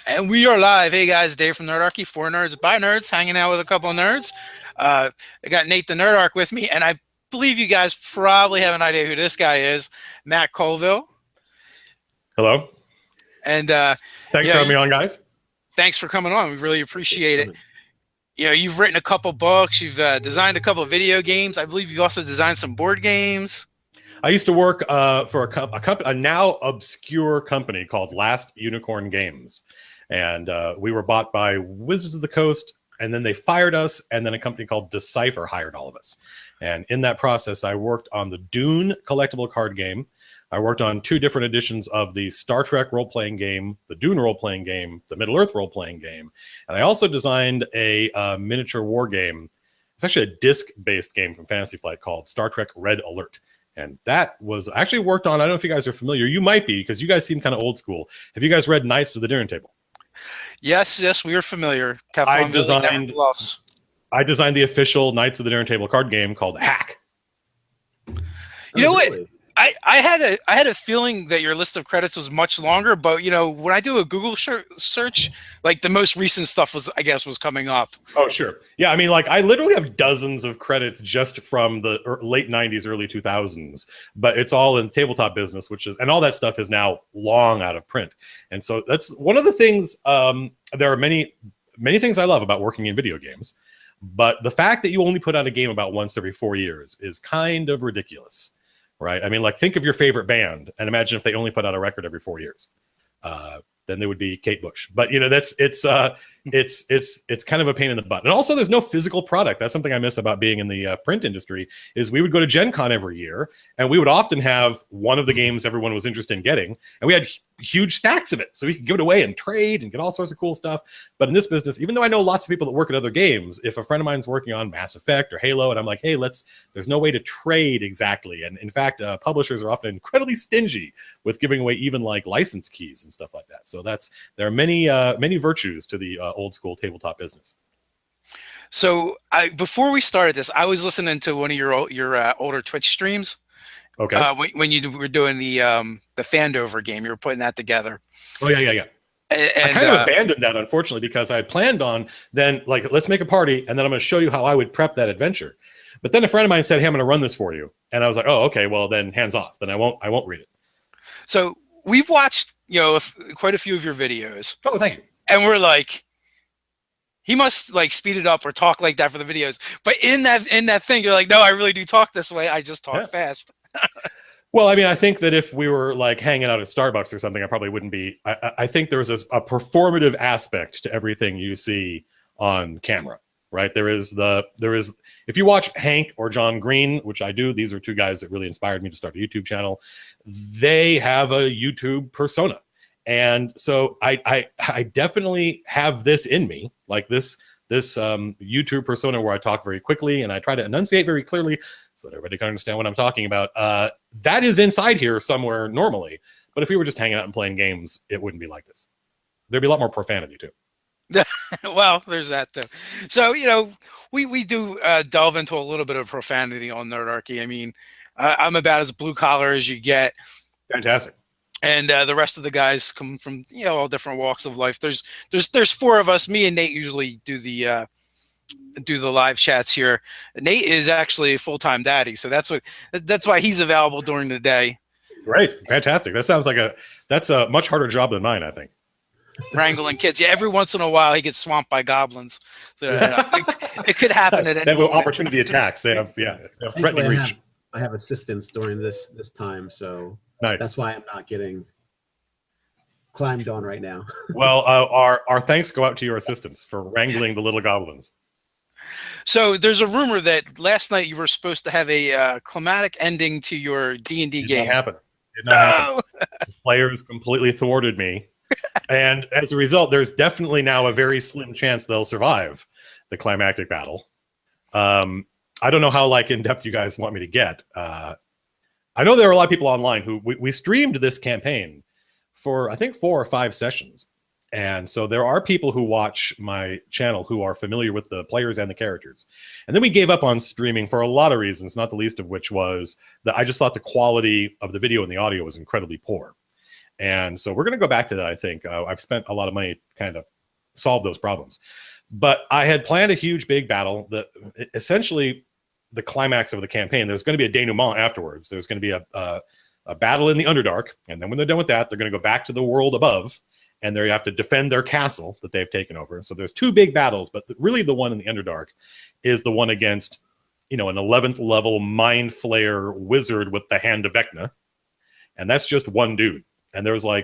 And we are live. Hey guys, Dave from Nerdarchy, for nerds, by nerds, hanging out with a couple of nerds. I got Nate the Nerdarch with me, and I believe you guys probably have an idea who this guy is, Matt Colville. Hello. And thanks for having me on, guys. Thanks for coming on. We really appreciate it. You know, you've written a couple books, you've designed a couple of video games. I believe you've also designed some board games. I used to work for a now obscure company called Last Unicorn Games. And we were bought by Wizards of the Coast, and then they fired us, and then a company called Decipher hired all of us. And in that process, I worked on the Dune collectible card game. I worked on 2 different editions of the Star Trek role-playing game, the Dune role-playing game, the Middle-earth role-playing game. And I also designed a miniature war game. It's actually a disc-based game from Fantasy Flight called Star Trek Red Alert. And that was actually worked on, I don't know if you guys are familiar. You might be, because you guys seem kind of old school. Have you guys read Knights of the Dinner Table? Yes, we are familiar. I designed the official Knights of the Dinner Table card game called Hack. You know what? I had a feeling that your list of credits was much longer, but you know, when I do a Google search, like the most recent stuff was, I guess, was coming up. Oh, sure. Yeah, I mean, like I literally have dozens of credits just from the late 90s, early 2000s, but it's all in tabletop business, which is, and all that stuff is now long out of print. And so that's one of the things, there are many things I love about working in video games, but the fact that you only put out a game about once every 4 years is kind of ridiculous. Right. I mean, like, think of your favorite band and imagine if they only put out a record every 4 years. Then they would be Kate Bush. But, you know, it's kind of a pain in the butt. And also there's no physical product. That's something I miss about being in the print industry is we would go to Gen Con every year and we would often have one of the games everyone was interested in getting. And we had huge stacks of it. So we could give it away and trade and get all sorts of cool stuff. But in this business, even though I know lots of people that work at other games, if a friend of mine's working on Mass Effect or Halo, and I'm like, hey, there's no way to trade exactly. And in fact, publishers are often incredibly stingy with giving away even like license keys and stuff like that. So there are many virtues to the old school tabletop business. So before we started this, I was listening to one of your older Twitch streams. Okay. When you were doing the Fandover game, you were putting that together. Oh yeah. And I kind of abandoned that, unfortunately, because I had planned on then like, let's make a party, and then I'm going to show you how I would prep that adventure. But then a friend of mine said, hey, I'm going to run this for you, and I was like, oh, okay, well then hands off. Then I won't read it. So we've watched, you know, quite a few of your videos. Oh, thank you. And we're like, he must like speed it up or talk like that for the videos. But in that thing, you're like, no, I really do talk this way. I just talk fast. Well, I mean, I think that if we were like hanging out at Starbucks or something, I probably wouldn't be. I think there is a performative aspect to everything you see on camera, right? There is if you watch Hank or John Green, which I do, these are 2 guys that really inspired me to start a YouTube channel. They have a YouTube persona. And so I definitely have this in me, like this YouTube persona where I talk very quickly and I try to enunciate very clearly so that everybody can understand what I'm talking about. That is inside here somewhere normally. But if we were just hanging out and playing games, it wouldn't be like this. There'd be a lot more profanity too. Well, there's that too. So, you know, we do delve into a little bit of profanity on Nerdarchy. I mean, I'm about as blue collar as you get. Fantastic. And the rest of the guys come from, you know, all different walks of life. There's 4 of us. Me and Nate usually do the live chats here. Nate is actually a full-time daddy, so that's why he's available during the day. Great, fantastic. That sounds like that's a much harder job than mine, I think. Wrangling kids. Yeah, every once in a while he gets swamped by goblins. So it could happen at any moment. They have opportunity attacks. They have threatening reach. I have assistance during this time, so nice. That's why I'm not getting climbed on right now. Well, our thanks go out to your assistants for wrangling the little goblins. So there's a rumor that last night you were supposed to have a climatic ending to your D&D game. Did not happen. Did not happen. The players completely thwarted me. And as a result, there's definitely now a very slim chance they'll survive the climactic battle. I don't know how like in depth you guys want me to get. I know there are a lot of people online who we streamed this campaign for I think 4 or 5 sessions. And so there are people who watch my channel who are familiar with the players and the characters. And then we gave up on streaming for a lot of reasons, not the least of which was that I just thought the quality of the video and the audio was incredibly poor. And so we're going to go back to that. I think I've spent a lot of money kind of solve those problems, but I had planned a huge big battle that essentially the climax of the campaign. There's going to be a denouement afterwards. There's going to be a battle in the Underdark, and then when they're done with that, they're going to go back to the world above, and they have to defend their castle that they've taken over. So there's two big battles, but really the one in the Underdark is the one against, you know, an 11th level mind flayer wizard with the Hand of Vecna, and that's just one dude. And there's a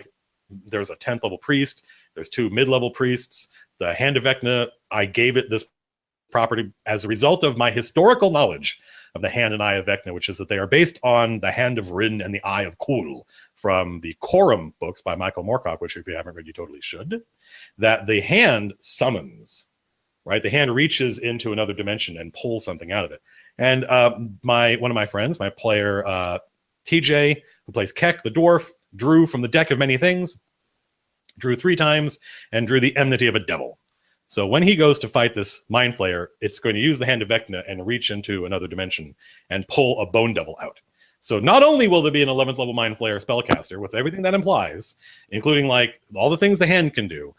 10th level priest. There's 2 mid-level priests. The Hand of Vecna, I gave it this property as a result of my historical knowledge of the Hand and Eye of Vecna, which is that they are based on the Hand of Rin and the Eye of Kul from the Quorum books by Michael Moorcock, which if you haven't read, you totally should. That the hand summons, right? The hand reaches into another dimension and pulls something out of it. And one of my friends, my player TJ, who plays Keck the dwarf, drew from the deck of many things, drew 3 times, and drew the enmity of a devil. So when he goes to fight this Mind Flayer, it's going to use the Hand of Vecna and reach into another dimension and pull a Bone Devil out. So not only will there be an 11th level Mind Flayer spellcaster with everything that implies, including like all the things the hand can do,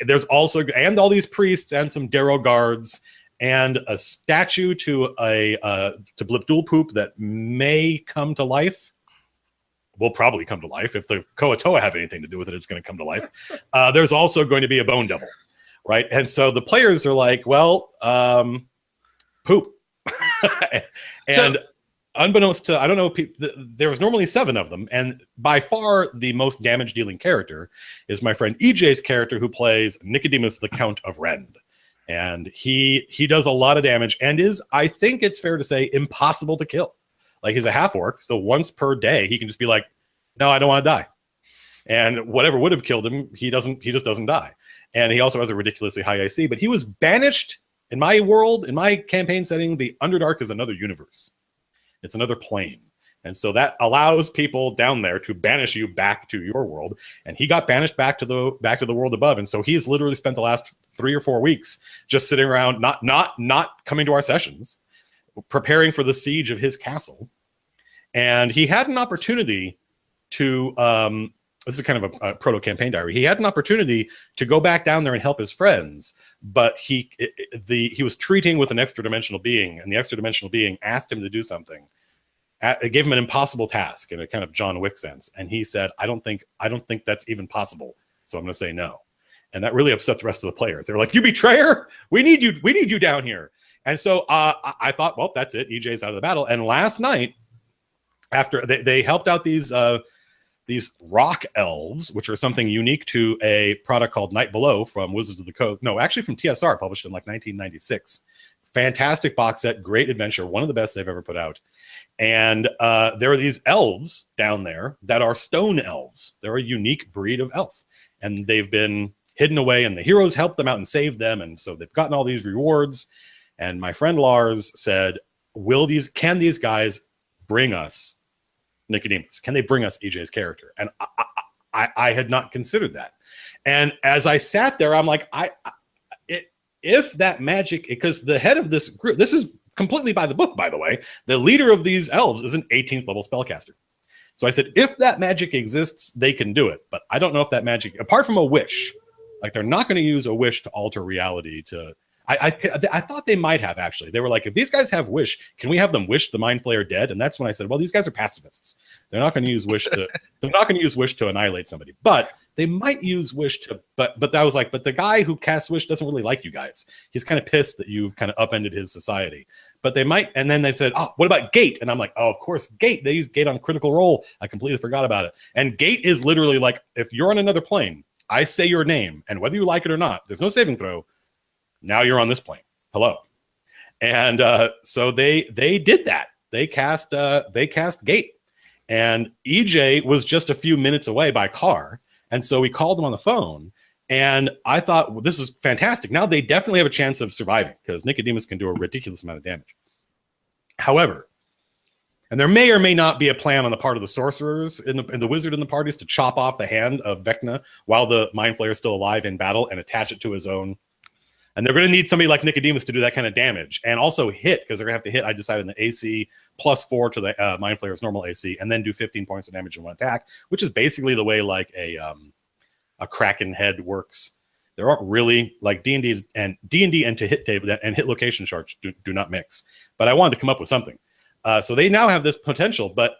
there's also, and all these priests and some Darrow guards and a statue to Blipdul Poop that may come to life. Will probably come to life. If the Koatoa have anything to do with it, it's going to come to life. There's also going to be a Bone Devil, right? And so the players are like, well, poop. And unbeknownst to, I don't know, there was normally 7 of them, and by far the most damage-dealing character is my friend EJ's character, who plays Nicodemus the Count of Rend. And he does a lot of damage and is, I think it's fair to say, impossible to kill. Like, he's a half-orc, so once per day, he can just be like, no, I don't want to die. And whatever would have killed him, he just doesn't die. And he also has a ridiculously high IC, but he was banished in my world, in my campaign setting. The Underdark is another universe. It's another plane. And so that allows people down there to banish you back to your world. And he got banished back to the world above. And so he's literally spent the last 3 or 4 weeks just sitting around, not coming to our sessions, preparing for the siege of his castle. And he had an opportunity to this is kind of a proto-campaign diary. He had an opportunity to go back down there and help his friends, but he was treating with an extra dimensional being, and the extra dimensional being asked him to do something. It gave him an impossible task in a kind of John Wick sense, and he said, I don't think that's even possible, so I'm going to say no. And that really upset the rest of the players. They were like, you betrayer, we need you down here. And so I thought, well, that's it. EJ's out of the battle. And last night, after they helped out these rock elves, which are something unique to a product called Night Below from Wizards of the Coast. No, actually from TSR, published in like 1996. Fantastic box set, great adventure, one of the best they've ever put out. And there are these elves down there that are stone elves. They're a unique breed of elf. And they've been hidden away, and the heroes helped them out and saved them. And so they've gotten all these rewards. And my friend Lars said, can these guys bring us Nicodemus? Can they bring us EJ's character? And I had not considered that. And as I sat there, I'm like, if that magic, because the head of this group, this is completely by the book, by the way, the leader of these elves is an 18th level spellcaster. So I said, if that magic exists, they can do it. But I don't know if that magic, apart from a wish, like they're not going to use a wish to alter reality to, I thought they might have, actually. They were like, if these guys have wish, can we have them wish the Mind Flayer dead? And that's when I said, well, these guys are pacifists. They're not going to use wish to annihilate somebody. But they might use wish to, but I was like, but the guy who casts wish doesn't really like you guys. He's kind of pissed that you've kind of upended his society. But they might, and then they said, oh, what about Gate? And I'm like, oh, of course, Gate. They use Gate on Critical Role. I completely forgot about it. And Gate is literally like, if you're on another plane, I say your name, and whether you like it or not, there's no saving throw. Now you're on this plane. Hello. And so they did that. They cast Gate. And EJ was just a few minutes away by car. And so we called him on the phone. And I thought, well, this is fantastic. Now they definitely have a chance of surviving because Nicodemus can do a ridiculous amount of damage. However, and there may or may not be a plan on the part of the sorcerers in the wizard in the parties to chop off the hand of Vecna while the Mind Flayer is still alive in battle and attach it to his own And they're going to need somebody like Nicodemus to do that kind of damage, and also hit, because they're going to have to hit. I decided in the AC +4 to the Mind Flayer's normal AC, and then do 15 points of damage in one attack, which is basically the way like a Kraken head works. There aren't really like D&D and to hit table and hit location charts do not mix. But I wanted to come up with something. So they now have this potential, but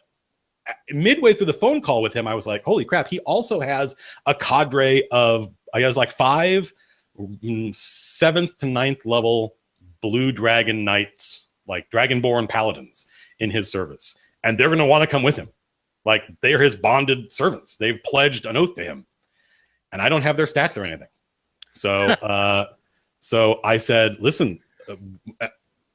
midway through the phone call with him, I was like, holy crap, he also has a cadre of, he has like 5 7th to 9th level blue dragon knights, like dragonborn paladins in his service. And they're going to want to come with him. Like, they're his bonded servants. They've pledged an oath to him. And I don't have their stats or anything. So, so I said, listen,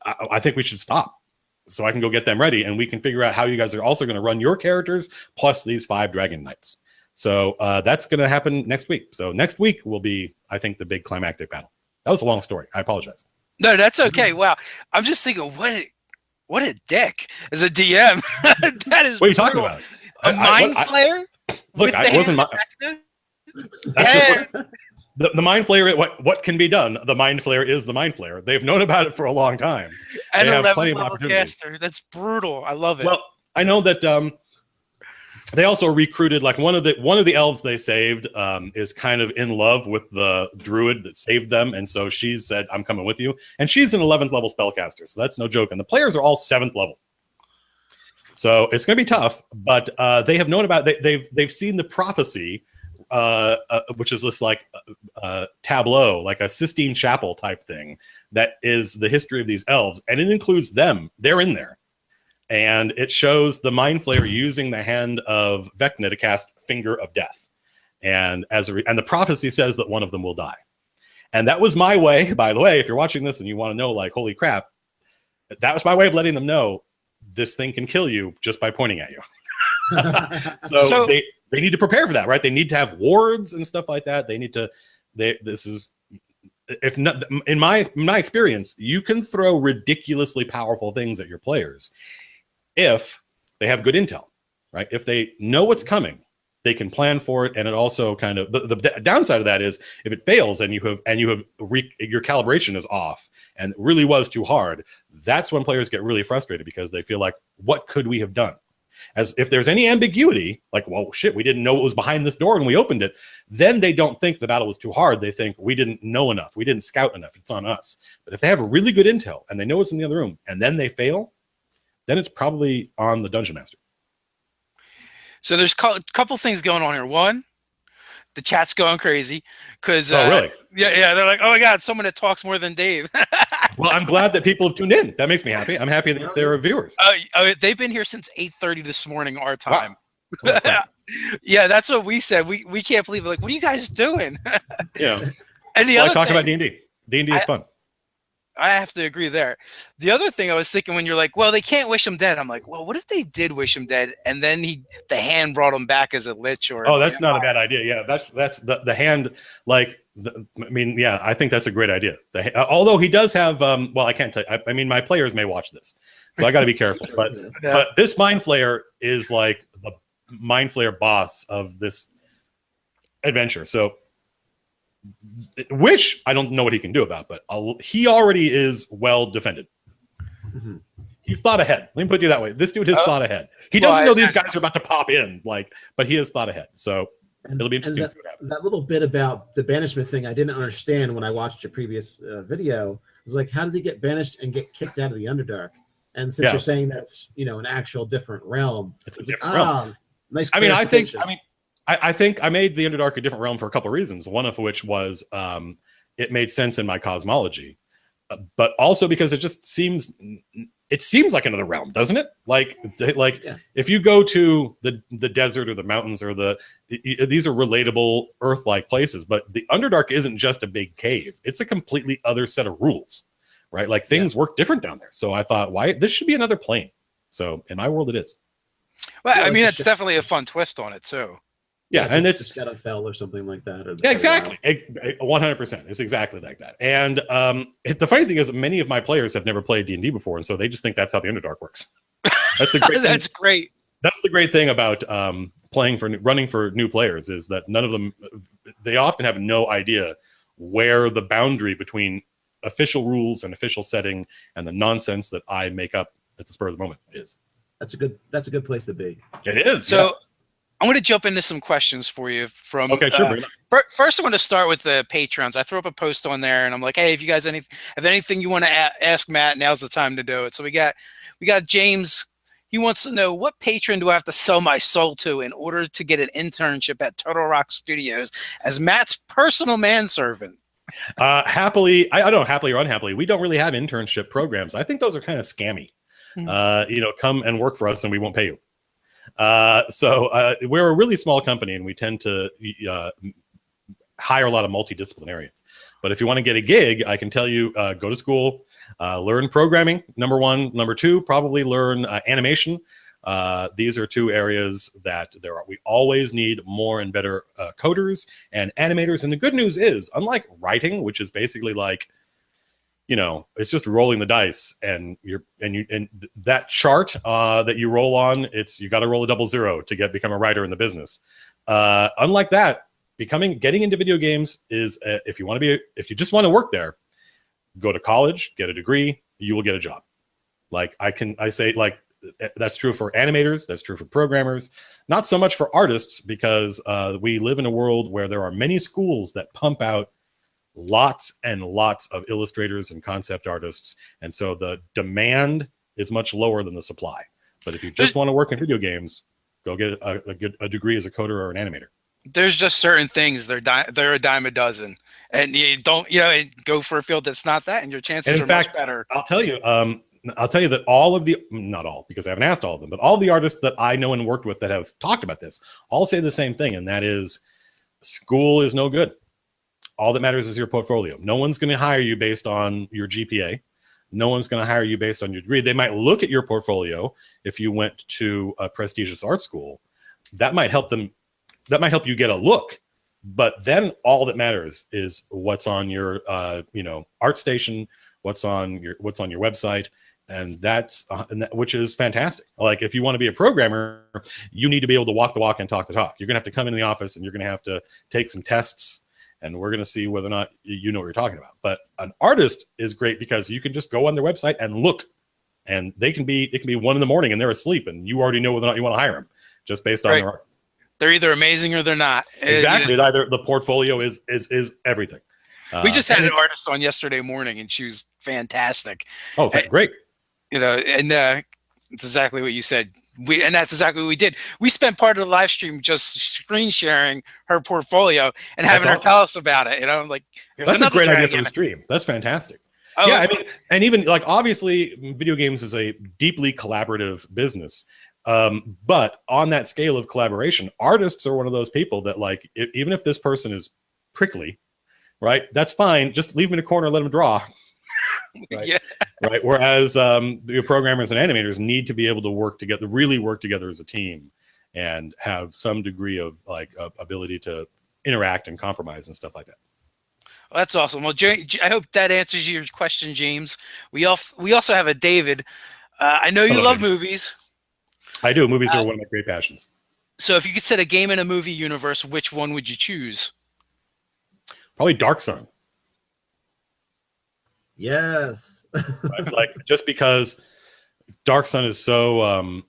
I think we should stop so I can go get them ready, and we can figure out how you guys are also going to run your characters plus these 5 dragon knights. So that's going to happen next week. So next week will be, I think, the big climactic battle. That was a long story. I apologize. No, that's okay. Wow. I'm just thinking, what a dick as a DM. That is what are you talking about? A mind flayer? Look, I wasn't. That's just the Mind Flayer. What can be done? The Mind Flayer is the Mind Flayer. They've known about it for a long time. And they have 11 plenty of level opportunities. caster. That's brutal. I love it. Well, I know that they also recruited, like, one of the elves they saved is kind of in love with the druid that saved them, and so she said, "I'm coming with you." And she's an 11th level spellcaster, so that's no joke. And the players are all 7th level, so it's going to be tough. But they have known about they've seen the prophecy. Which is this like tableau, like a Sistine Chapel type thing that is the history of these elves, and it includes them. They're in there, and it shows the Mind Flayer using the hand of Vecna to cast Finger of Death, and and the prophecy says that one of them will die. And that was my way, by the way, if you're watching this and you want to know, like, holy crap, that was my way of letting them know this thing can kill you just by pointing at you. so they need to prepare for that, right? They need to have wards and stuff like that. They need to. This is, if not, in my experience, you can throw ridiculously powerful things at your players if they have good intel, right? If they know what's coming, they can plan for it, and it also kind of the downside of that is if it fails and your calibration is off and it really was too hard. That's when players get really frustrated because they feel like, what could we have done? As if there's any ambiguity, like, well, shit, we didn't know what was behind this door when we opened it, then they don't think the battle was too hard. They think we didn't know enough. We didn't scout enough. It's on us. But if they have really good intel and they know what's in the other room and then they fail, then it's probably on the dungeon master. So there's a couple things going on here. One, the chat's going crazy because oh, really? Yeah, they're like, oh my god, someone that talks more than Dave. Well, I'm glad that people have tuned in. That makes me happy. I'm happy that there are viewers. They've been here since 8:30 this morning our time. Wow. Yeah, that's what we said. We can't believe it. Like, what are you guys doing? Yeah. And the other talk thing, about D&D. D&D is fun. I have to agree there. The other thing I was thinking when you're like, well, they can't wish him dead. I'm like, well, what if they did wish him dead and then the hand brought him back as a lich? Or that's not a bad idea. Yeah, that's the hand. Like, I mean, yeah, I think that's a great idea. Although he does have, well, I can't tell you. I mean, my players may watch this, so I got to be careful. But this Mind Flayer is like the Mind Flayer boss of this adventure. So. Wish, I don't know what he can do about, but he already is well defended. Mm-hmm. He's thought ahead. Let me put it that way. This dude has thought ahead. He doesn't know these guys are about to pop in, but he has thought ahead. So it'll be interesting to see what happens. That little bit about the banishment thing, I didn't understand when I watched your previous video. It was like, how did he get banished and get kicked out of the Underdark? And since you're saying that's an actual different realm, it's a different realm. Nice. I think I made the Underdark a different realm for a couple of reasons. One of which was it made sense in my cosmology, but also because it seems like another realm, doesn't it? If you go to the desert or the mountains or these are relatable Earth-like places, but the Underdark isn't just a big cave; it's a completely other set of rules, right? Like things work different down there. So I thought, this should be another plane. So in my world, it is. Well, I mean, it's definitely a fun twist on it too. Yeah, and it's Shadowfell or something like that. Or exactly, 100%. It's exactly like that. And the funny thing is, many of my players have never played D&D before, and so they just think that's how the Underdark works. That's a great. That's great. That's the great thing about running for new players is that none of them, they often have no idea where the boundary between official rules and official setting and the nonsense that I make up at the spur of the moment is. That's a good place to be. It is. So I'm going to jump into some questions for you from. Okay, sure. First, I want to start with the patrons. I throw up a post on there, and I'm like, hey, if you guys have anything you want to ask Matt, now's the time to do it. So we got James. He wants to know, what patron do I have to sell my soul to in order to get an internship at Turtle Rock Studios as Matt's personal manservant? Happily, I don't know, happily or unhappily, we don't really have internship programs. I think those are kind of scammy. Come and work for us and we won't pay you. So we're a really small company and we tend to hire a lot of multidisciplinarians. But if you want to get a gig, I can tell you, go to school, learn programming, number one. Number two, probably learn animation. These are two areas that we always need more and better coders and animators. And the good news is, unlike writing, which is basically like, it's just rolling the dice, and that chart that you roll on, you got to roll a 00 to become a writer in the business. Unlike that, getting into video games is if you just want to work there, go to college, get a degree, you will get a job. That's true for animators, that's true for programmers, not so much for artists, because we live in a world where there are many schools that pump out lots and lots of illustrators and concept artists, and so the demand is much lower than the supply. But if you just want to work in video games, go get a degree as a coder or an animator. There's just certain things they're a dime a dozen, and you don't go for a field that's not that, and your chances are much better. I'll tell you that not all, because I haven't asked all of them, but all the artists that I know and worked with that have talked about this all say the same thing, and that is school is no good. All that matters is your portfolio. No one's going to hire you based on your GPA. No one's going to hire you based on your degree. They might look at your portfolio if you went to a prestigious art school. That might help you get a look. But then all that matters is what's on your ArtStation, what's on your website, and which is fantastic. Like, if you want to be a programmer, you need to be able to walk the walk and talk the talk. You're going to have to come into the office and you're going to have to take some tests, and we're going to see whether or not you know what you're talking about. But an artist is great because you can just go on their website and look, and it can be 1 a.m. and they're asleep, and you already know whether or not you want to hire them just based on their art. They're either amazing or they're not. Exactly. Either the portfolio is everything. We just had an artist on yesterday morning, and she was fantastic. Oh, great. And it's exactly what you said. And that's exactly what we did. We spent part of the live stream just screen sharing her portfolio and having her tell us about it. I'm like, that's a great idea for the stream. That's fantastic. Oh, yeah, I mean, and even obviously, video games is a deeply collaborative business. But on that scale of collaboration, artists are one of those people that, even if this person is prickly, right, that's fine. Just leave them in a corner, let them draw. Right? Yeah. Right. Whereas your programmers and animators need to be able to really work together as a team, and have some degree of ability to interact and compromise and stuff like that. Well, that's awesome. Well, I hope that answers your question, James. We also have a David. I know you love movies. I do. Movies are one of my great passions. So if you could set a game in a movie universe, which one would you choose? Probably Dark Sun. Yes. Right? Just because Dark Sun is so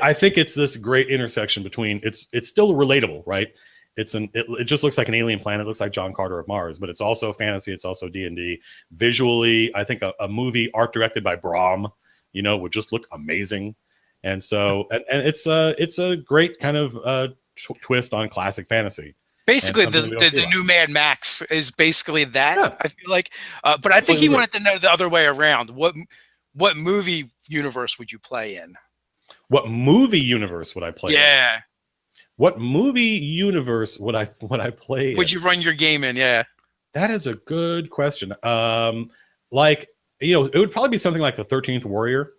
I think it's this great intersection between it's still relatable, right? It just looks like an alien planet. It looks like John Carter of Mars, but it's also fantasy. It's also D&D. Visually, I think a movie art directed by Brahm, would just look amazing. And so, and it's a great kind of twist on classic fantasy. Basically, the new Mad Max is basically that. Yeah. I feel like, but I think he wanted to know the other way around. What movie universe would you play in? What movie universe would I play? Yeah. In? What movie universe would I play? Would you run your game in? Yeah. That is a good question. It would probably be something like the 13th Warrior.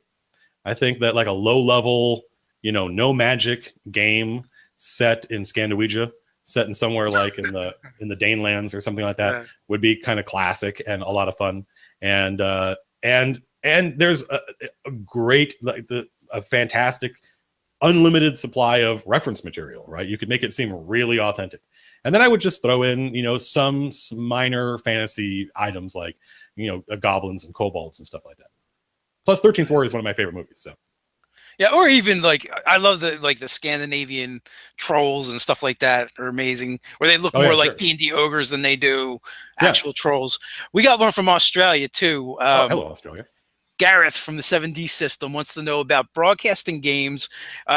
I think that a low level, no magic game set in Scandinavia, set in somewhere in the Danelands or something like that, would be kind of classic and a lot of fun. And there's a great, a fantastic, unlimited supply of reference material, right? You could make it seem really authentic. And then I would just throw in, you know, some minor fantasy items like, you know, goblins and kobolds and stuff like that. Plus 13th Warrior is one of my favorite movies. So Yeah, or even like I love the Scandinavian trolls and stuff like that are amazing. Where they look more like D&D ogres than they do actual trolls. We got one from Australia too. Hello, Australia. Gareth from the 7D system wants to know about broadcasting games.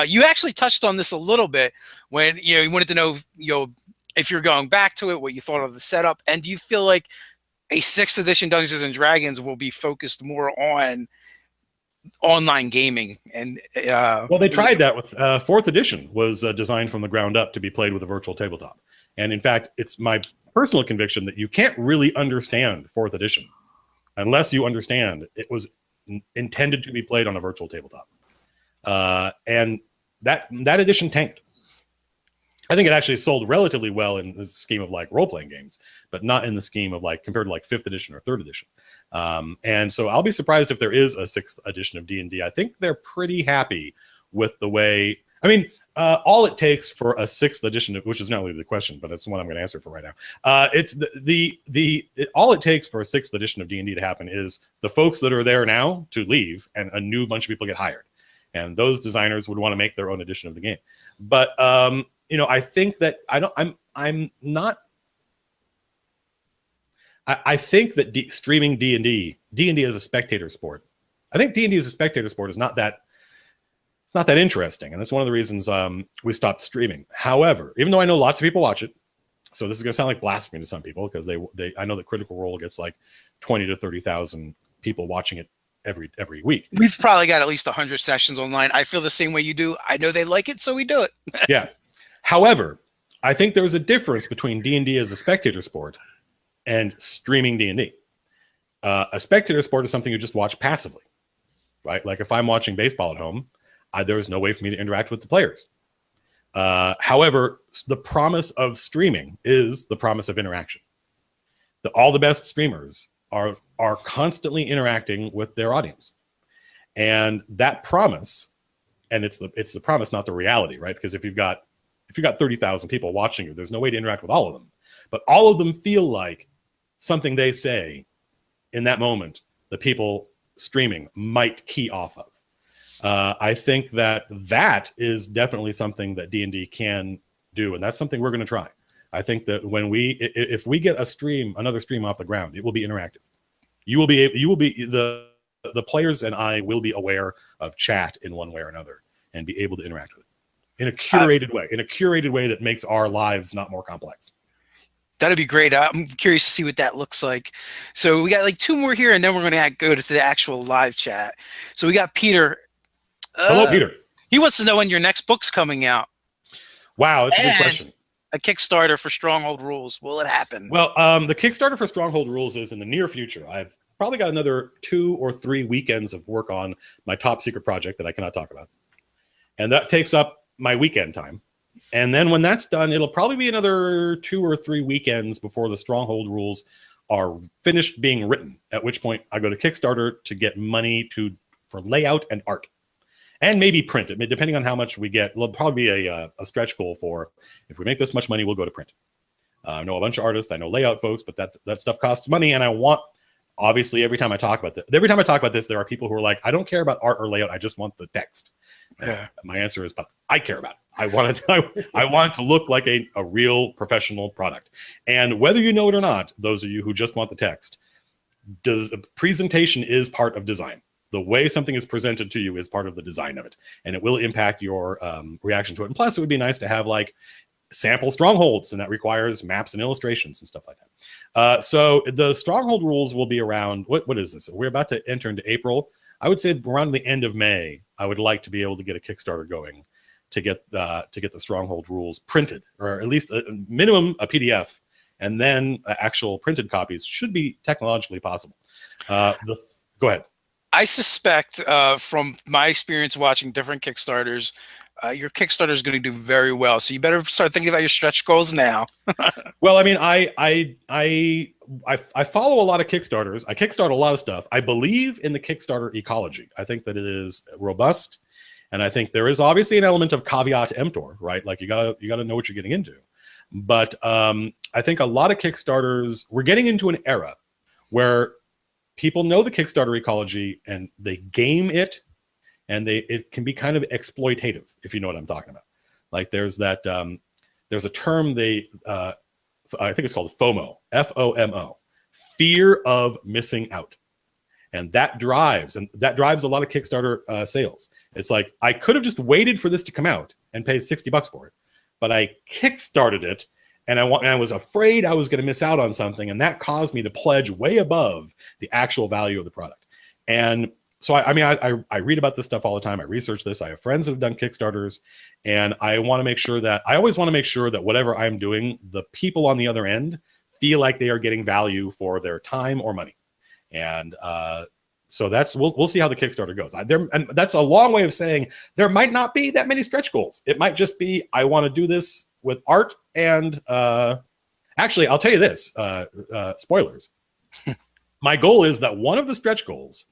You actually touched on this a little bit when you wanted to know if you're going back to it, what you thought of the setup, and do you feel like a 6th edition Dungeons and Dragons will be focused more on online gaming? And well, they tried that with 4th edition was designed from the ground up to be played with a virtual tabletop, and in fact, it's my personal conviction that you can't really understand 4th edition unless you understand it was intended to be played on a virtual tabletop, and that edition tanked. I think it actually sold relatively well in the scheme of like role-playing games, but not in the scheme of like compared to like 5th edition or 3rd edition. And so I'll be surprised if there is a 6th edition of D&D. I think they're pretty happy with the way. I mean, all it takes for a 6th edition, which is not really the question, but it's the one I'm going to answer for right now. It's all it takes for a 6th edition of D&D to happen is the folks that are there now to leave, and a new bunch of people get hired, and those designers would want to make their own edition of the game. But you know, I think that I'm not. I think that streaming D&D as a spectator sport. I think D&D as a spectator sport is not that. It's not that interesting, and that's one of the reasons we stopped streaming. However, even though I know lots of people watch it, so this is going to sound like blasphemy to some people because I know that Critical Role gets like 20 to 30,000 people watching it every week. We've probably got at least 100 sessions online. I feel the same way you do. I know they like it, so we do it. Yeah. However, I think there's a difference between D&D as a spectator sport and streaming D&D. A spectator sport is something you just watch passively, right? Like if I'm watching baseball at home, there's no way for me to interact with the players. However, the promise of streaming is the promise of interaction. All the best streamers are constantly interacting with their audience, and that promise, and it's the promise, not the reality, right? Because if you've got 30,000 people watching you, there's no way to interact with all of them, but all of them feel like something they say in that moment, the people streaming might key off of. I think that is definitely something that D&D can do, and that's something we're going to try. I think that if we get another stream off the ground, it will be interactive. The players and I will be aware of chat in one way or another and be able to interact with it in a curated way that makes our lives not more complex. That'd be great. I'm curious to see what that looks like. So we got like 2 more here, and then we're going to go to the actual live chat. So we got Peter. Hello, Peter. He wants to know when your next book's coming out. Wow, that's a good question. A Kickstarter for Stronghold Rules. Will it happen? Well, the Kickstarter for Stronghold Rules is in the near future. I've probably got another 2 or 3 weekends of work on my top secret project that I cannot talk about. And that takes up my weekend time. And then when that's done, it'll probably be another 2 or 3 weekends before the Stronghold Rules are finished being written, at which point I go to Kickstarter to get money for layout and art. And maybe print it, depending on how much we get. It'll probably be a stretch goal for, if we make this much money, we'll go to print. I know a bunch of artists, I know layout folks, but that stuff costs money, and I want, obviously, every time I talk about this, there are people who are like, I don't care about art or layout, I just want the text. Yeah. My answer is, but I care about it. I want it to look like a real professional product. And whether you know it or not, those of you who just want the text, presentation is part of design. The way something is presented to you is part of the design of it, and it will impact your reaction to it. And plus, it would be nice to have like sample strongholds, and that requires maps and illustrations and stuff like that. So the Stronghold Rules will be around, what is this? We're about to enter into April. I would say around the end of May, I would like to be able to get a Kickstarter going to get the Stronghold Rules printed, or at least a minimum a PDF, and then actual printed copies should be technologically possible. Go ahead. I suspect from my experience watching different Kickstarters, your Kickstarter is going to do very well. So you better start thinking about your stretch goals now. Well, I mean, I follow a lot of Kickstarters. I kickstart a lot of stuff. I believe in the Kickstarter ecology. I think that it is robust, and I think there is obviously an element of caveat emptor, right? Like you gotta know what you're getting into. But I think a lot of Kickstarters, we're getting into an era where people know the Kickstarter ecology and they game it, and it can be kind of exploitative, if you know what I'm talking about. Like there's that there's a term I think it's called FOMO, FOMO, fear of missing out. And that drives a lot of Kickstarter sales. It's like, I could have just waited for this to come out and paid $60 for it, but I Kickstarted it, and I was afraid I was going to miss out on something, and that caused me to pledge way above the actual value of the product. And so I read about this stuff all the time. I research this. I have friends that have done Kickstarters, and I always want to make sure that whatever I'm doing, the people on the other end feel like they are getting value for their time or money. And so we'll see how the Kickstarter goes. And that's a long way of saying there might not be that many stretch goals. It might just be, I want to do this with art. And actually, I'll tell you this, spoilers. My goal is that one of the stretch goals,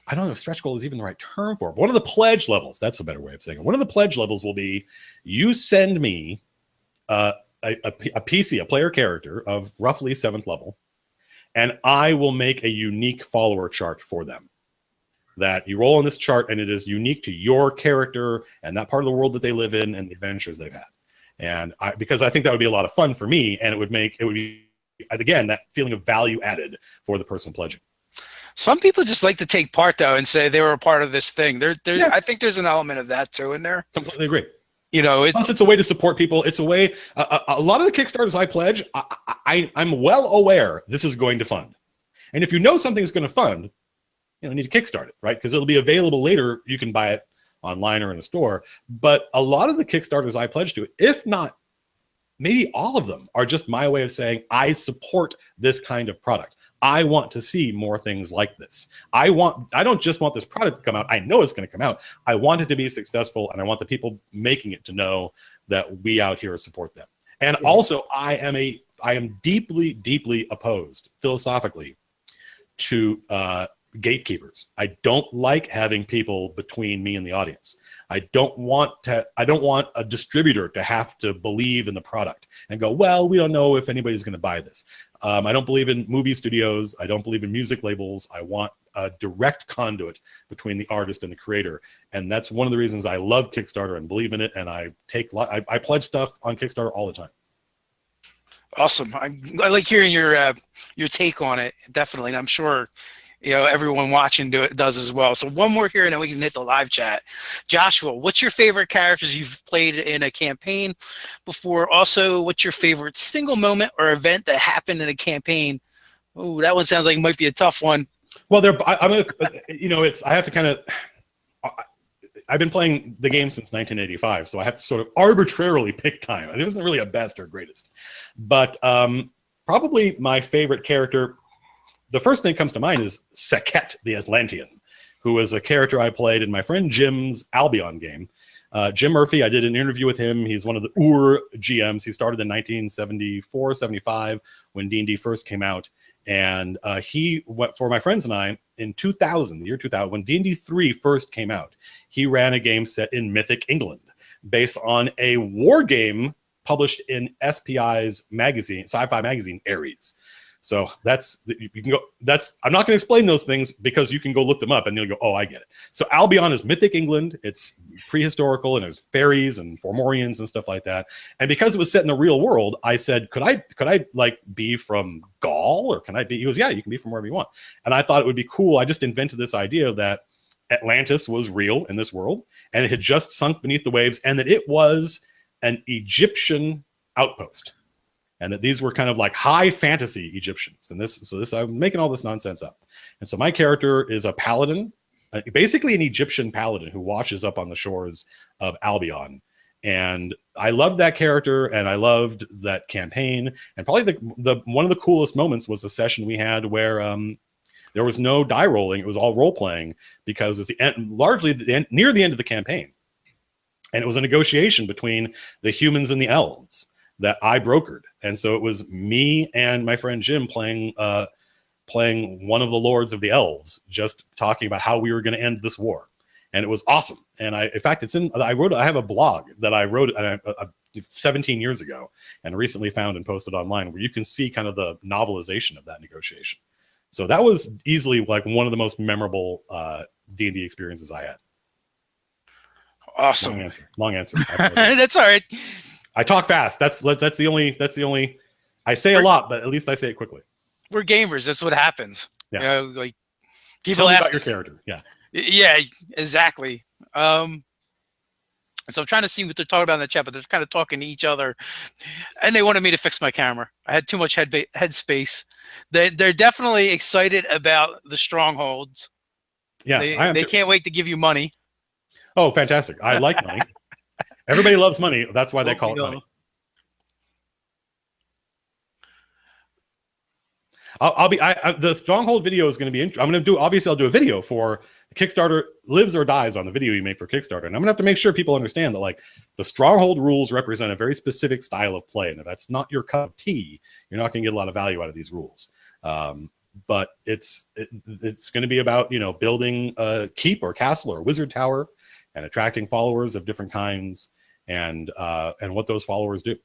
I don't know if stretch goal is even the right term for it, but one of the pledge levels, that's a better way of saying it. One of the pledge levels will be, you send me a PC, a player character of roughly 7th level, and I will make a unique follower chart for them. That you roll on this chart, and it is unique to your character and that part of the world that they live in and the adventures they've had. And because I think that would be a lot of fun for me, and it would be, again, that feeling of value added for the person pledging. Some people just like to take part, though, and say they were a part of this thing. Yeah. I think there's an element of that, too, in there. Completely agree. Plus, it's a way to support people. It's a way. A lot of the Kickstarters I pledge, I'm well aware this is going to fund. And if you know something's going to fund, you need to kickstart it, right? Because it'll be available later. You can buy it online or in a store. But a lot of the Kickstarters I pledge to, if not maybe all of them, are just my way of saying I support this kind of product. I want to see more things like this. I don't just want this product to come out. I know it's going to come out. I want it to be successful, and I want the people making it to know that we out here support them. And also, I am deeply, deeply opposed philosophically to gatekeepers. I don't like having people between me and the audience. I don't want a distributor to have to believe in the product and go, well, we don't know if anybody's going to buy this. I don't believe in movie studios. I don't believe in music labels. I want a direct conduit between the artist and the creator. And that's one of the reasons I love Kickstarter and believe in it. And I pledge stuff on Kickstarter all the time. Awesome. I like hearing your take on it, definitely. And I'm sure everyone watching does as well. So one more here, and then we can hit the live chat. Joshua, what's your favorite characters you've played in a campaign before? Also, what's your favorite single moment or event that happened in a campaign? Oh, that one sounds like it might be a tough one. Well, I have to kind of. I've been playing the game since 1985, so I have to sort of arbitrarily pick time. It isn't really a best or greatest, but probably my favorite character. The first thing that comes to mind is Saket the Atlantean, who was a character I played in my friend Jim's Albion game. Jim Murphy, I did an interview with him. He's one of the GMs. He started in 1974, 75 when D&D first came out. And he went for my friends and I in 2000, the year 2000, when D&D 3 first came out. He ran a game set in Mythic England based on a war game published in SPI's magazine, sci-fi magazine, Ares. So I'm not going to explain those things because you can go look them up and you'll go, oh, I get it. So Albion is Mythic England. It's prehistorical, and there's fairies and Fomorians and stuff like that. And because it was set in the real world, I said, could I like be from Gaul, or can I be? He goes, yeah, you can be from wherever you want. And I thought it would be cool. I just invented this idea that Atlantis was real in this world, and it had just sunk beneath the waves, and that it was an Egyptian outpost. And that these were kind of like high fantasy Egyptians. And I'm making all this nonsense up. And so my character is a paladin, basically an Egyptian paladin who washes up on the shores of Albion. And I loved that character, and I loved that campaign. And probably the one of the coolest moments was the session we had where there was no die rolling. It was all role playing, because it was near the end of the campaign. And it was a negotiation between the humans and the elves that I brokered. And so it was me and my friend Jim playing one of the lords of the elves, just talking about how we were going to end this war. and it was awesome. And in fact, I have a blog that I wrote 17 years ago and recently found and posted online, where you can see kind of the novelization of that negotiation. So that was easily like one of the most memorable D&D experiences I had. Awesome. Long answer. That's all right. I talk fast. That's the only. I say a lot, but at least I say it quickly. We're gamers. That's what happens. Yeah. You know, like people Tell me ask about your us, character. Yeah. Yeah, exactly. So I'm trying to see what they're talking about in the chat, but they're kind of talking to each other, and they wanted me to fix my camera. I had too much head space. They're definitely excited about the strongholds. Yeah, they can't wait to give you money. Oh, fantastic! I like money. Everybody loves money. That's why they call it money. The Stronghold video is going to be. I'm going to do. Obviously, I'll do a video for Kickstarter. Lives or dies on the video you make for Kickstarter, and I'm going to have to make sure people understand that like the Stronghold rules represent a very specific style of play, and if that's not your cup of tea, you're not going to get a lot of value out of these rules. But it's going to be about building a keep or castle or wizard tower, and attracting followers of different kinds, and what those followers do.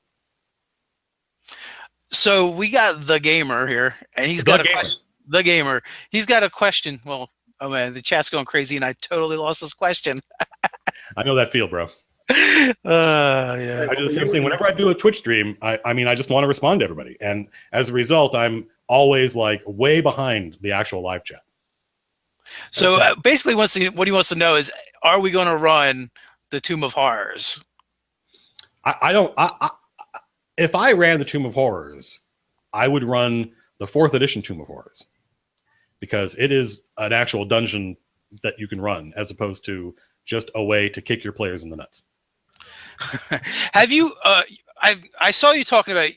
So we got the gamer here, and he's got a question. The gamer, he's got a question. Well, oh man, the chat's going crazy, and I totally lost this question. I know that feel, bro. Yeah. I do the same thing whenever I do a Twitch stream. I mean, I just want to respond to everybody, and as a result, I'm always like way behind the actual live chat. So basically, what he wants to know is, are we going to run the Tomb of Horrors? If I ran the Tomb of Horrors, I would run the 4th edition Tomb of Horrors, because it is an actual dungeon that you can run as opposed to just a way to kick your players in the nuts. Have you? I saw you talking about.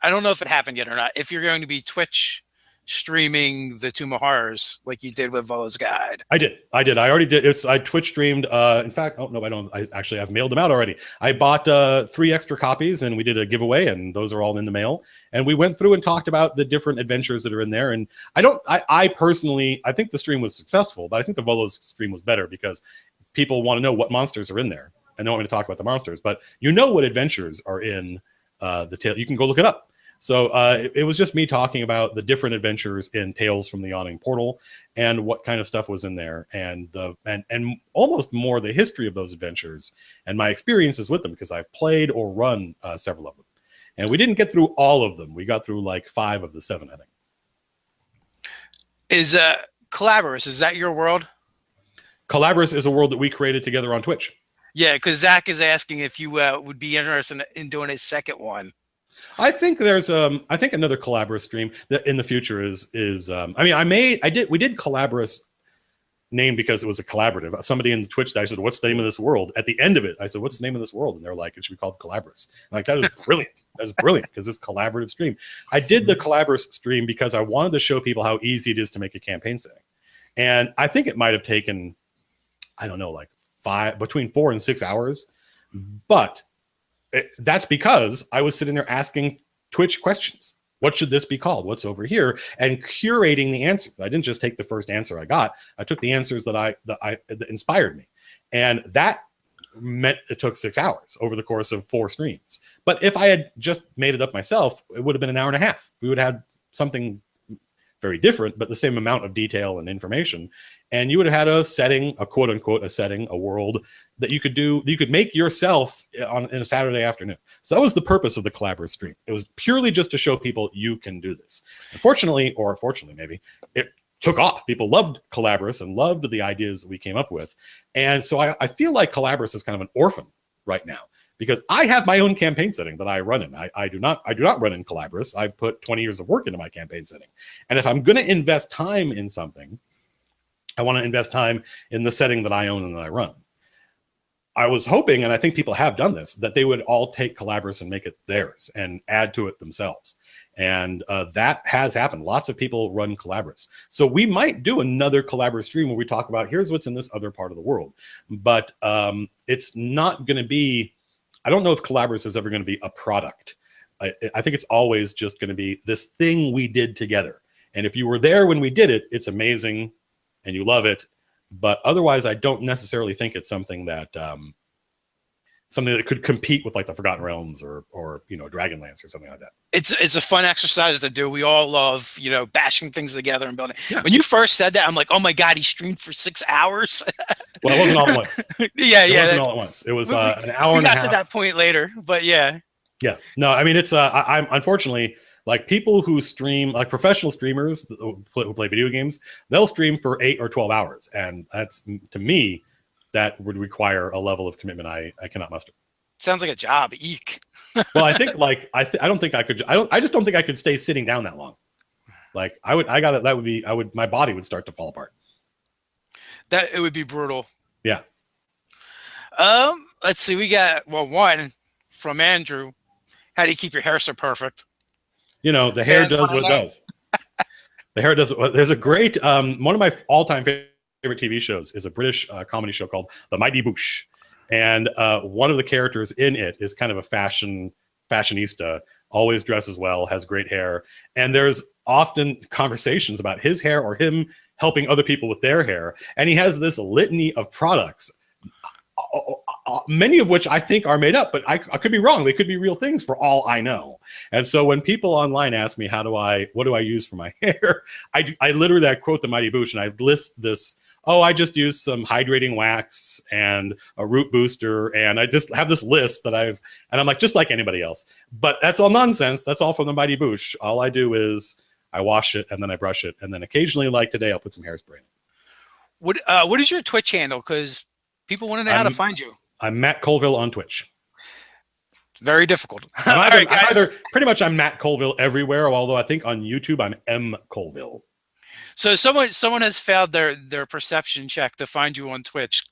I don't know if it happened yet or not. If you're going to be Twitch streaming the Tomb of Horrors like you did with Volo's Guide. I did. I already did. I Twitch streamed. In fact, oh no, I don't. I've mailed them out already. I bought 3 extra copies, and we did a giveaway, and those are all in the mail. And we went through and talked about the different adventures that are in there. And I personally, I think the stream was successful, but I think the Volo's stream was better because people want to know what monsters are in there, and they want me to talk about the monsters. But what adventures are in the tale. You can go look it up. So it was just me talking about the different adventures in Tales from the Yawning Portal and what kind of stuff was in there, and almost more the history of those adventures and my experiences with them, because I've played or run several of them. And we didn't get through all of them. We got through like 5 of the 7, I think. Is Collaborus, is that your world? Collaborus is a world that we created together on Twitch. Yeah, because Zach is asking if you would be interested in doing a second one. I think there's I think another Collaborus stream that in the future is I mean we did Collaborus name because it was a collaborative. Somebody in the Twitch I said, what's the name of this world? At the end of it, I said, what's the name of this world? And they're like, it should be called Collaborus. I'm like, that is brilliant. That is brilliant, because it's a collaborative stream. I did the Collaborus stream because I wanted to show people how easy it is to make a campaign setting. And I think it might have taken, I don't know, like between 4 and 6 hours. But that's because I was sitting there asking Twitch questions. What should this be called? What's over here? And curating the answer. I didn't just take the first answer I got. I took the answers that inspired me. And that meant it took 6 hours over the course of 4 streams. But if I had just made it up myself, it would have been an hour and a half. We would have had something very different, but the same amount of detail and information. And you would have had a setting, a quote unquote, a setting, a world that you could do, that you could make yourself in a Saturday afternoon. So that was the purpose of the Collaborate stream. It was purely just to show people you can do this. Unfortunately, or fortunately maybe, it took off. People loved Collaborate and loved the ideas that we came up with. And so I feel like Collaborate is kind of an orphan right now, because I have my own campaign setting that I run in. I do not run in Collaborate. I've put 20 years of work into my campaign setting. And if I'm going to invest time in something, I want to invest time in the setting that I own and that I run. I was hoping, and I think people have done this, that they would all take Collaborate and make it theirs and add to it themselves. And that has happened. Lots of people run Collaborate. So we might do another Collaborate stream where we talk about, here's what's in this other part of the world. But it's not going to be, I don't know if Collaborate is ever going to be a product. I think it's always just going to be this thing we did together. And if you were there when we did it, it's amazing and you love it. But otherwise, I don't necessarily think it's something that could compete with like the Forgotten Realms or Dragonlance or something like that. It's a fun exercise to do. We all love, bashing things together and building. Yeah. When you first said that, I'm like, oh my God, he streamed for 6 hours. Well, it wasn't all at once. It wasn't all at once. It was an hour and a half. We got to that point later, but yeah. Yeah. No, I mean, it's I'm unfortunately, like, people who stream, like professional streamers who play video games, they'll stream for 8 or 12 hours. And that's, to me, that would require a level of commitment I cannot muster. Sounds like a job. Eek. Well, I think I don't think I could. I just don't think I could stay sitting down that long. Like my body would start to fall apart. That it would be brutal. Yeah. Let's see. We got one from Andrew. How do you keep your hair so perfect? The hair does what it does. The hair does. There's a great one of my all-time favorite TV shows is a British comedy show called The Mighty Boosh. And one of the characters in it is kind of a fashionista, always dresses well, has great hair. And there's often conversations about his hair or him helping other people with their hair. And he has this litany of products, many of which I think are made up, but I could be wrong. They could be real things for all I know. And so when people online ask me, what do I use for my hair? I literally quote The Mighty Boosh and I list this. Oh, I just use some hydrating wax and a root booster. And I just have this list and I'm like, just like anybody else. But that's all nonsense. That's all from The Mighty Boosh. All I do is I wash it and then I brush it. And then occasionally, like today, I'll put some hairspray in it. What is your Twitch handle? Because people want to know how to find you. I'm Matt Colville on Twitch. Very difficult. Pretty much I'm Matt Colville everywhere. Although I think on YouTube, I'm M Colville. So someone has failed their perception check to find you on Twitch.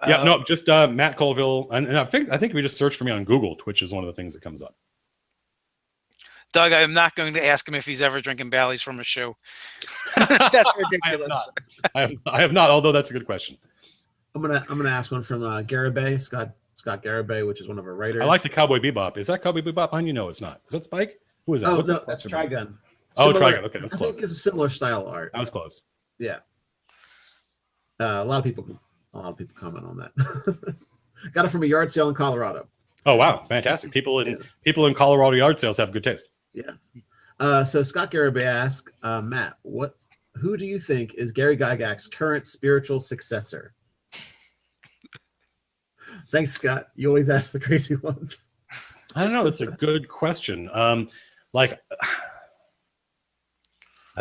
Yeah, no, just Matt Colville, and I think if we just search for me on Google, Twitch is one of the things that comes up. Doug, I'm not going to ask him if he's ever drinking Baileys from a show. That's ridiculous. I have not. Although that's a good question. I'm gonna ask one from Garibay, Scott Garibay, which is one of our writers. I like the Cowboy Bebop. Is that Cowboy Bebop behind you? No, it's not. Is that Spike? Who is that? Oh, no, that's Trigun. Trigun. Okay, that's close. I think it's a similar style art. That was close. Yeah. A lot of people comment on that. Got it from a yard sale in Colorado. Oh wow, fantastic! People in Colorado yard sales have good taste. Yeah. So Scott Garibay asked Matt, who do you think is Gary Gygax's current spiritual successor? Thanks, Scott. You always ask the crazy ones. I don't know. That's a good question. I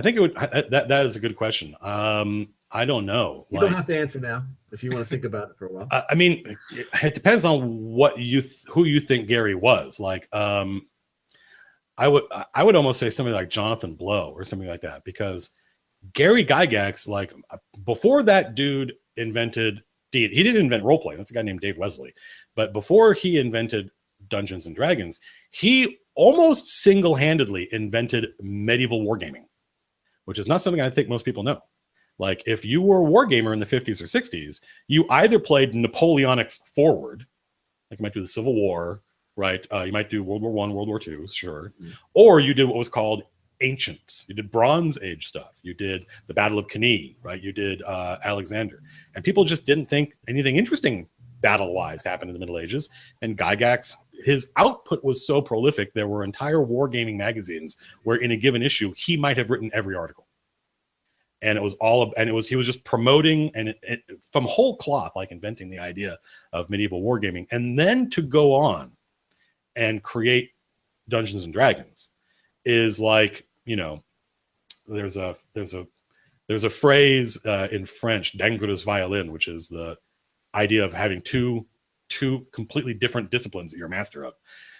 think it would. That is a good question. I don't know. You don't have to answer now if you want to think about it for a while. I mean, it depends on who you think Gary was. Like, I would almost say somebody like Jonathan Blow or something like that, because Gary Gygax, like, before that dude invented he didn't invent role play. That's a guy named Dave Wesley. But before he invented Dungeons and Dragons, he almost single-handedly invented medieval wargaming, which is not something I think most people know. Like, if you were a wargamer in the 50s or 60s, you either played Napoleonics forward, like you might do the Civil War, right? You might do World War I, World War II, sure. Mm-hmm. Or you did what was called Ancients. You did Bronze Age stuff. You did the Battle of Cannae, right? You did Alexander. And people just didn't think anything interesting battle-wise happened in the Middle Ages. And Gygax, his output was so prolific, there were entire wargaming magazines where in a given issue, he might have written every article. And he was just promoting and from whole cloth, like inventing the idea of medieval wargaming. And then to go on and create Dungeons and Dragons is like, there's a phrase in French, d'ingres violin, which is the idea of having two completely different disciplines that you're a master of.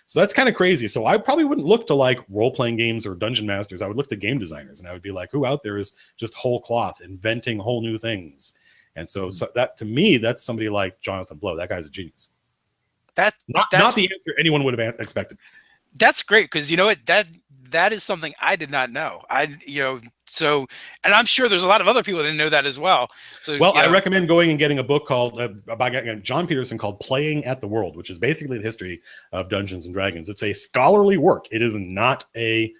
So that's kind of crazy. So I probably wouldn't look to like role-playing games or dungeon masters. I would look to game designers, and I would be like, who out there is just whole cloth, inventing whole new things? And so that, to me, that's somebody like Jonathan Blow. That guy's a genius. That's not the answer anyone would have expected. That's great, because you know what, that is something I did not know. And I'm sure there's a lot of other people that didn't know that as well. So, I recommend going and getting a book called by John Peterson called Playing at the World, which is basically the history of Dungeons and Dragons. It's a scholarly work. It is not a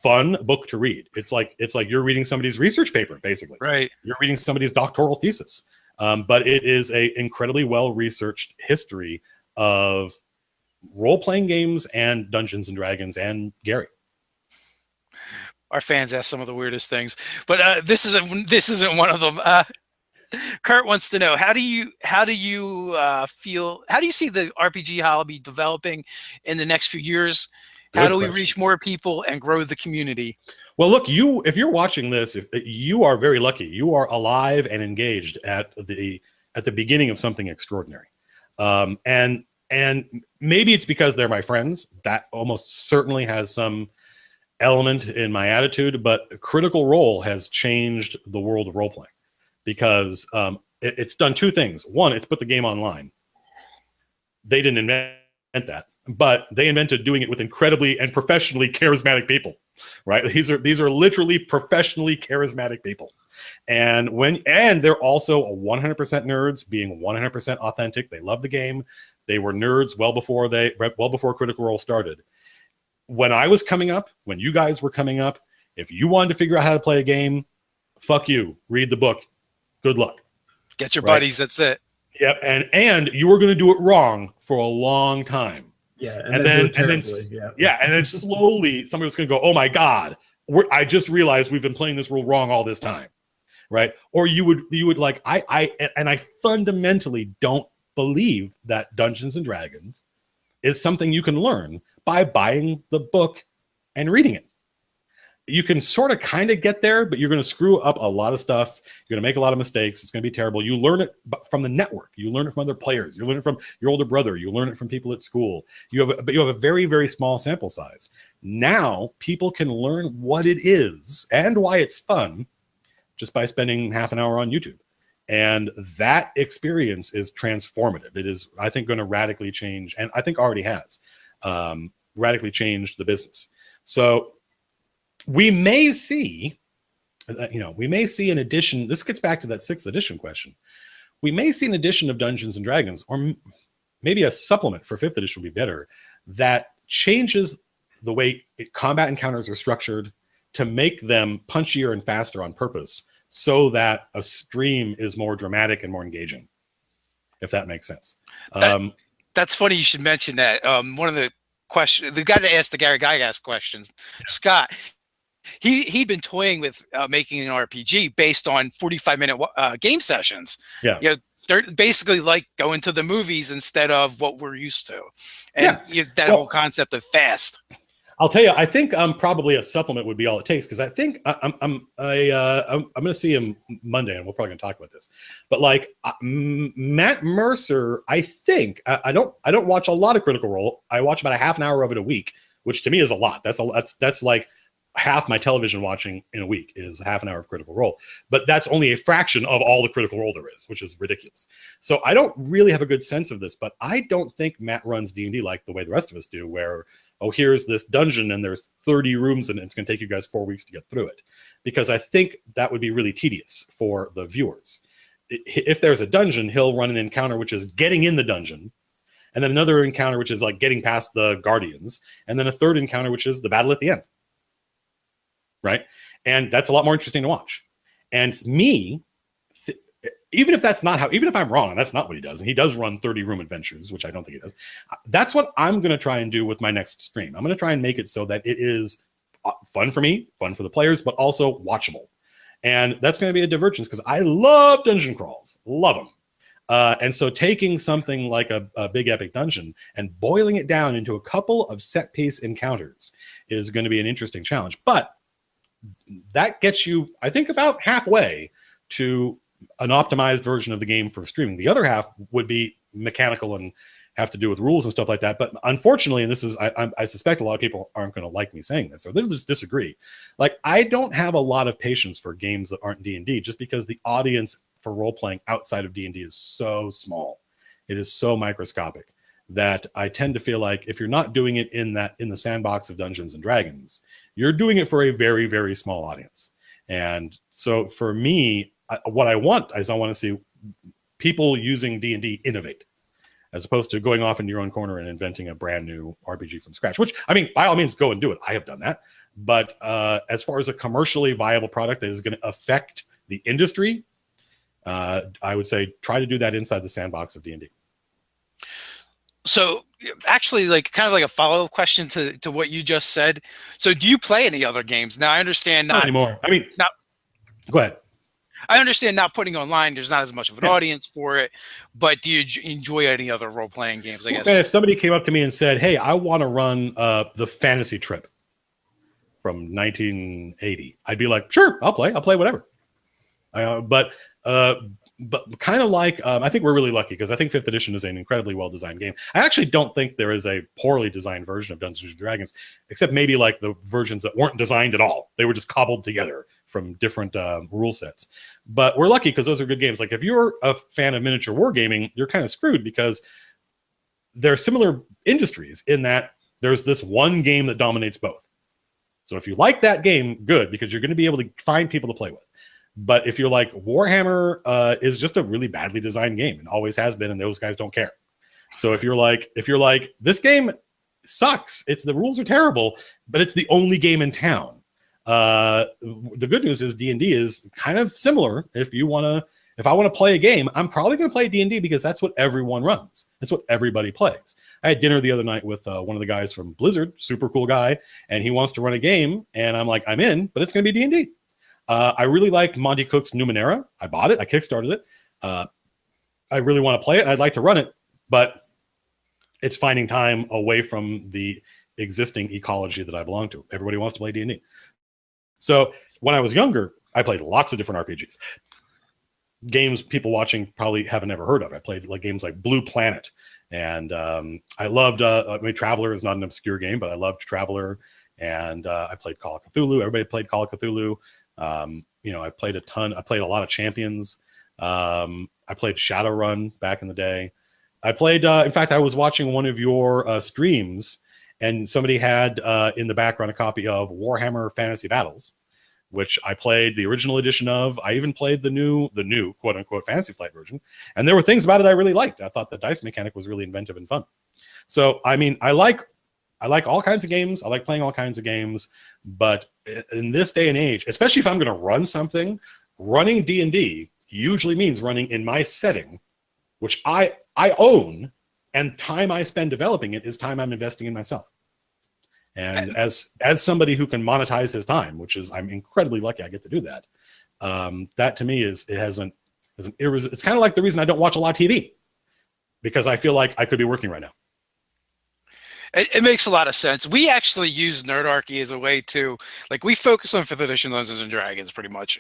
fun book to read. It's like you're reading somebody's research paper, basically. Right. You're reading somebody's doctoral thesis. But it is a incredibly well-researched history of role-playing games and Dungeons and Dragons and Gary. Our fans ask some of the weirdest things, but this isn't one of them. Kurt wants to know, how do you feel? How do you see the RPG hobby developing in the next few years? How do we reach more people and grow the community? Well, look, if you're watching this, if you are very lucky. You are alive and engaged at the beginning of something extraordinary. And maybe it's because they're my friends. That almost certainly has some element in my attitude, but Critical Role has changed the world of role-playing because it's done two things. One, it's put the game online. They didn't invent that, but they invented doing it with incredibly and professionally charismatic people, right? These are literally professionally charismatic people. And they're also 100% nerds, being 100% authentic. They love the game. They were nerds well before Critical Role started. When I was coming up, when you guys were coming up, if you wanted to figure out how to play a game, fuck you. Read the book. Good luck. Get your buddies. That's it. Yep. And you were going to do it wrong for a long time. Yeah. And then slowly somebody was going to go, oh my God, I just realized we've been playing this rule wrong all this time. Right. Or you would like, I fundamentally don't believe that Dungeons and Dragons is something you can learn by buying the book and reading it. You can sort of kind of get there, but you're going to screw up a lot of stuff. You're going to make a lot of mistakes. It's going to be terrible. You learn it from the network. You learn it from other players. You learn it from your older brother. You learn it from people at school. But you have a very, very small sample size. Now people can learn what it is and why it's fun just by spending half an hour on YouTube. And that experience is transformative. It is, I think, going to radically change, and I think already has radically changed the business. So we may see, an addition. This gets back to that 6th edition question. We may see an edition of Dungeons and Dragons, or maybe a supplement for 5th edition would be better, that changes the way combat encounters are structured to make them punchier and faster on purpose, so that a stream is more dramatic and more engaging, if that makes sense. That's funny you should mention that. One of the guy that asked the Gary Gygax questions, Scott, he'd been toying with making an RPG based on 45-minute game sessions. Yeah. They're basically like going to the movies instead of what we're used to. And whole concept of fast. I'll tell you, I think probably a supplement would be all it takes, because I think I'm going to see him Monday, and we're probably going to talk about this. But like Matt Mercer, I think I don't watch a lot of Critical Role. I watch about a half an hour of it a week, which to me is a lot. That's like half my television watching in a week is half an hour of Critical Role. But that's only a fraction of all the Critical Role there is, which is ridiculous. So I don't really have a good sense of this, but I don't think Matt runs D&D like the way the rest of us do, where, oh, here's this dungeon and there's 30 rooms and it's going to take you guys 4 weeks to get through it. Because I think that would be really tedious for the viewers. If there's a dungeon, he'll run an encounter which is getting in the dungeon, and then another encounter which is like getting past the Guardians, and then a third encounter which is the battle at the end. Right? And that's a lot more interesting to watch. And even if I'm wrong, and that's not what he does, and he does run 30-room adventures, which I don't think he does, that's what I'm going to try and do with my next stream. I'm going to try and make it so that it is fun for me, fun for the players, but also watchable. And that's going to be a divergence, because I love dungeon crawls. Love them. And so taking something like a big epic dungeon and boiling it down into a couple of set-piece encounters is going to be an interesting challenge. But that gets you, I think, about halfway to an optimized version of the game for streaming. The other half would be mechanical and have to do with rules and stuff like that. But unfortunately, and this is, I suspect a lot of people aren't going to like me saying this, or they'll just disagree. Like, I don't have a lot of patience for games that aren't D&D, just because the audience for role-playing outside of D&D is so small. It is so microscopic that I tend to feel like if you're not doing it in the sandbox of Dungeons and Dragons, you're doing it for a very, very small audience. And so for me, what I want is I want to see people using D&D innovate. as opposed to going off into your own corner and inventing a brand new RPG from scratch, which, I mean, by all means, go and do it. I have done that. But as far as a commercially viable product that is going to affect the industry, I would say try to do that inside the sandbox of D&D. So actually, like kind of like a follow-up question to what you just said. So do you play any other games? Now I understand not anymore. I mean, go ahead. I understand not putting online, there's not as much of an audience for it, but do you enjoy any other role-playing games, I guess? If somebody came up to me and said, hey, I want to run the Fantasy Trip from 1980, I'd be like, sure, I'll play whatever. But kind of like, I think we're really lucky because I think 5th edition is an incredibly well-designed game. I actually don't think there is a poorly designed version of Dungeons & Dragons, except maybe like the versions that weren't designed at all. They were just cobbled together from different rule sets. But we're lucky because those are good games. Like if you're a fan of miniature wargaming, you're kind of screwed because they're similar industries in that there's this one game that dominates both. So if you like that game, good, because you're going to be able to find people to play with. But if you're like, Warhammer is just a really badly designed game and always has been, and those guys don't care. So if you're like, this game sucks, the rules are terrible, but it's the only game in town. The good news is D&D is kind of similar. If I want to play a game, I'm probably going to play D&D because that's what everyone runs. That's what everybody plays. I had dinner the other night with one of the guys from Blizzard, super cool guy, and he wants to run a game, and I'm like, I'm in, but it's going to be D&D. I really like Monty Cook's Numenera. I bought it. I kickstarted it. I really want to play it. I'd like to run it, but it's finding time away from the existing ecology that I belong to. Everybody wants to play D&D. So when I was younger, I played lots of different RPGs. Games people watching probably haven't ever heard of. I played like games like Blue Planet. And I loved, Traveler is not an obscure game, but I loved Traveler. And I played Call of Cthulhu. Everybody played Call of Cthulhu. I played a lot of Champions. I played Shadowrun back in the day. I played, in fact, I was watching one of your streams, and somebody had in the background a copy of Warhammer Fantasy Battles, which I played the original edition of. I even played the new quote unquote Fantasy Flight version. And there were things about it I really liked. I thought the dice mechanic was really inventive and fun. So, I mean, I like all kinds of games. I like playing all kinds of games. But in this day and age, especially if I'm going to run something, running D&D usually means running in my setting, which I own, and time I spend developing it is time I'm investing in myself. And as somebody who can monetize his time, which is, I'm incredibly lucky I get to do that. That to me it's kind of like the reason I don't watch a lot of TV, because I feel like I could be working right now. It makes a lot of sense. We actually use Nerdarchy as a way to, like, we focus on 5th edition Dungeons and Dragons pretty much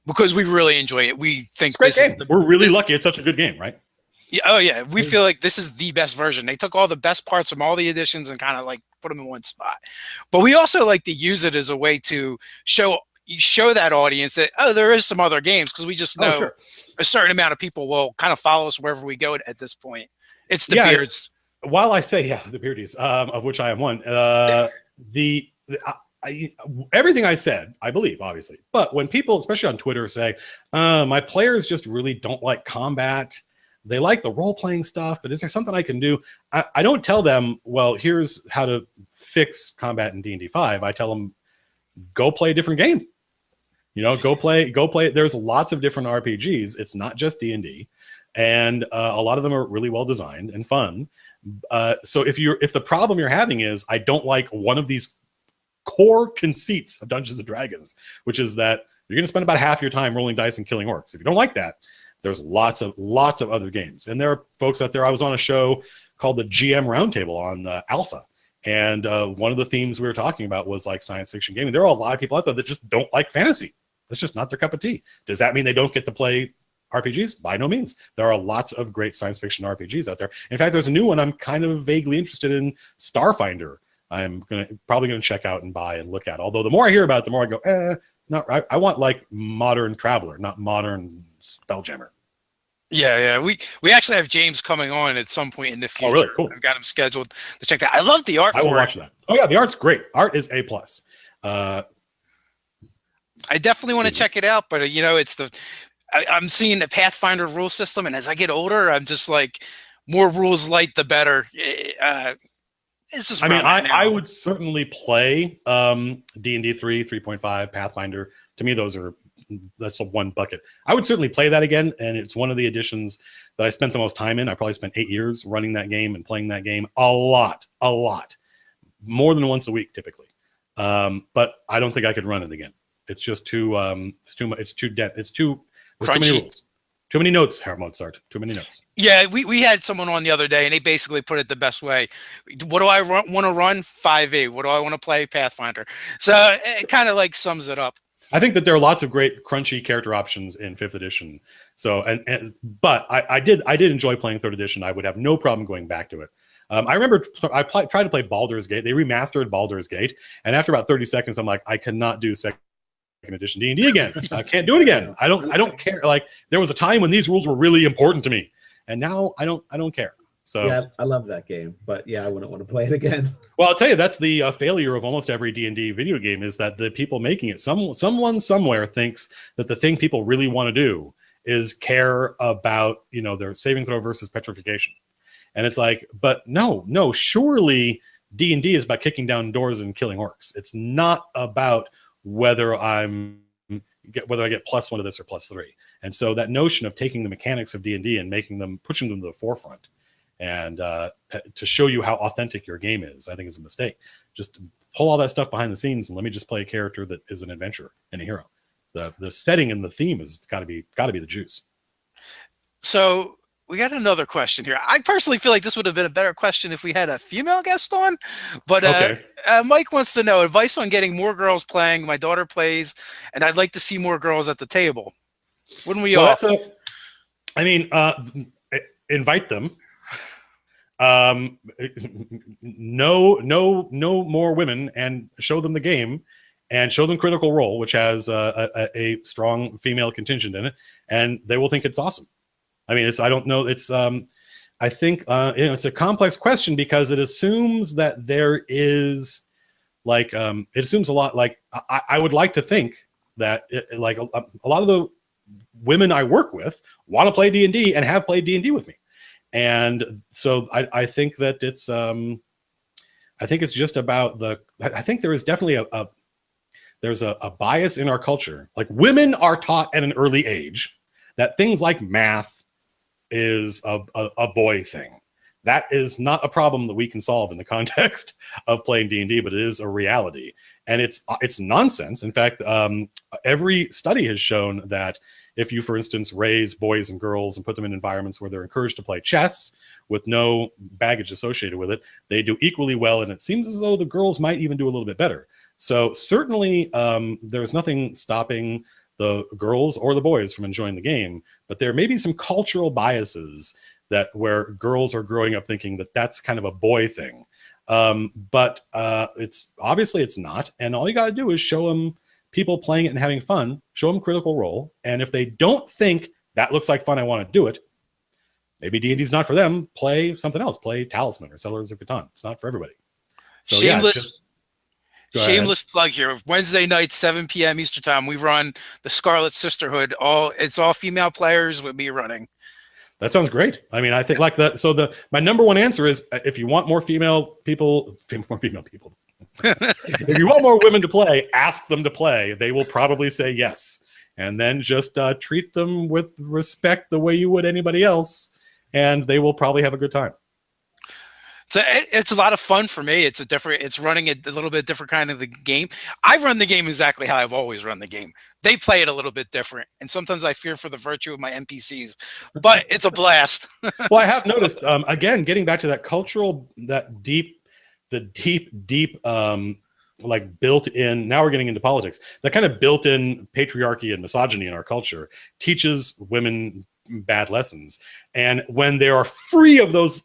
because we really enjoy it. We think this is we're really lucky. It's such a good game, right? Yeah. Oh yeah. We feel like this is the best version. They took all the best parts from all the editions and kind of like put them in one spot. But we also like to use it as a way to show that audience that, oh, there is some other games, because we just know a certain amount of people will kind of follow us wherever we go at this point. It's the beards. While I say, the beardies, of which I am one, everything I said, I believe, obviously. But when people, especially on Twitter, say, my players just really don't like combat, they like the role-playing stuff, but is there something I can do? I don't tell them, well, here's how to fix combat in D&D 5. I tell them, go play a different game. Go play. There's lots of different RPGs. It's not just D&D. And a lot of them are really well designed and fun. So if the problem you're having is, I don't like one of these core conceits of Dungeons and Dragons, which is that you're going to spend about half your time rolling dice and killing orcs. If you don't like that, there's lots of other games. And there are folks out there. I was on a show called the GM Roundtable on Alpha. And one of the themes we were talking about was like science fiction gaming. There are a lot of people out there that just don't like fantasy. That's just not their cup of tea. Does that mean they don't get to play RPGs? By no means. There are lots of great science fiction RPGs out there. In fact, there's a new one I'm kind of vaguely interested in, Starfinder. I'm probably gonna check out and buy and look at. Although the more I hear about it, the more I go, not right. I want like modern Traveler, not modern Spelljammer. Yeah. We actually have James coming on at some point in the future. Oh, really? Cool. I've got him scheduled to check that. I love the art. I will watch that. Oh yeah, the art's great. Art is A+. I definitely want to check it out, but it's I'm seeing the Pathfinder rule system, and as I get older, I'm just like, more rules light, the better. It's just. I mean, I would certainly play D&D 3, 3.5, Pathfinder. To me, that's a one bucket. I would certainly play that again, and it's one of the editions that I spent the most time in. I probably spent 8 years running that game and playing that game a lot, more than once a week typically. But I don't think I could run it again. It's just too much. It's too dense. There's too many rules. Too many notes, Herr Mozart. Too many notes. Yeah, we had someone on the other day, and they basically put it the best way. What do I want to run? 5e. What do I want to play? Pathfinder. So it kind of like sums it up. I think that there are lots of great crunchy character options in 5th edition. So but I did enjoy playing 3rd edition. I would have no problem going back to it. I remember I tried to play Baldur's Gate. They remastered Baldur's Gate, and after about 30 seconds, I'm like, I cannot do second edition D&D again. I can't do it again. I don't care. Like, there was a time when these rules were really important to me, and now I don't care. So yeah, I love that game, but yeah, I wouldn't want to play it again. Well, I'll tell you, that's the failure of almost every D&D video game, is that the people making it, someone somewhere thinks that the thing people really want to do is care about, their saving throw versus petrification. And it's like, but no, surely D&D is about kicking down doors and killing orcs. It's not about whether I get +1 to this or +3. And so that notion of taking the mechanics of D&D and pushing them to the forefront, and to show you how authentic your game is, I think is a mistake. Just pull all that stuff behind the scenes and let me just play a character that is an adventurer and a hero. The setting and the theme has got to be the juice. So we got another question here. I personally feel like this would have been a better question if we had a female guest on, but okay. Mike wants to know advice on getting more girls playing. My daughter plays, and I'd like to see more girls at the table. Wouldn't we all? Invite them. No more women, and show them the game, and show them Critical Role, which has a strong female contingent in it, and they will think it's awesome. I mean, I don't know. I think it's a complex question because it assumes that there is it assumes a lot. Like I would like to think that a lot of the women I work with want to play D&D and have played D&D with me. And so I think that it's just about I think there is definitely there's a bias in our culture. Like, women are taught at an early age that things like math is a boy thing. That is not a problem that we can solve in the context of playing D&D, but it is a reality. And it's nonsense. In fact, every study has shown that if you, for instance, raise boys and girls and put them in environments where they're encouraged to play chess with no baggage associated with it, they do equally well. And it seems as though the girls might even do a little bit better. So certainly there's nothing stopping the girls or the boys from enjoying the game, but there may be some cultural biases where girls are growing up thinking that that's kind of a boy thing. But it's obviously it's not. And all you got to do is show them people playing it and having fun, show them Critical Role. And if they don't think that looks like fun, I want to do it, maybe D&D is not for them. Play something else. Play Talisman or Settlers of Catan. It's not for everybody. So Shameless plug here. Wednesday night, 7 p.m. Eastern time, we run the Scarlet Sisterhood. It's all female players with me running. That sounds great. I mean, I think like that. So my number one answer is, if you want more female people, if you want more women to play, ask them to play. They will probably say yes. And then just treat them with respect the way you would anybody else, and they will probably have a good time. It's a lot of fun for me. It's running a little bit different kind of the game. I run the game exactly how I've always run the game. They play it a little bit different, and sometimes I fear for the virtue of my NPCs, but it's a blast. Well, I have noticed, again, getting back to that cultural, deep like built-in, now we're getting into politics, that kind of built-in patriarchy and misogyny in our culture teaches women bad lessons. And when they are free of those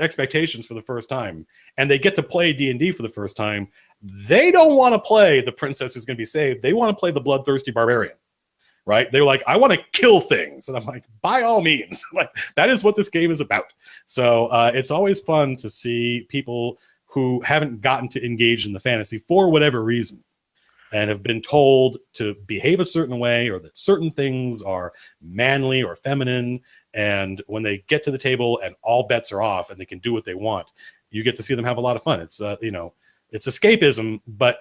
expectations for the first time, and they get to play D&D for the first time, they don't want to play the princess who's going to be saved. They want to play the bloodthirsty barbarian, right? They're like, I want to kill things. And I'm like, by all means. Like, that is what this game is about. So it's always fun to see people who haven't gotten to engage in the fantasy for whatever reason, and have been told to behave a certain way, or that certain things are manly or feminine, And when they get to the table and all bets are off and they can do what they want, you get to see them have a lot of fun. It's it's escapism, but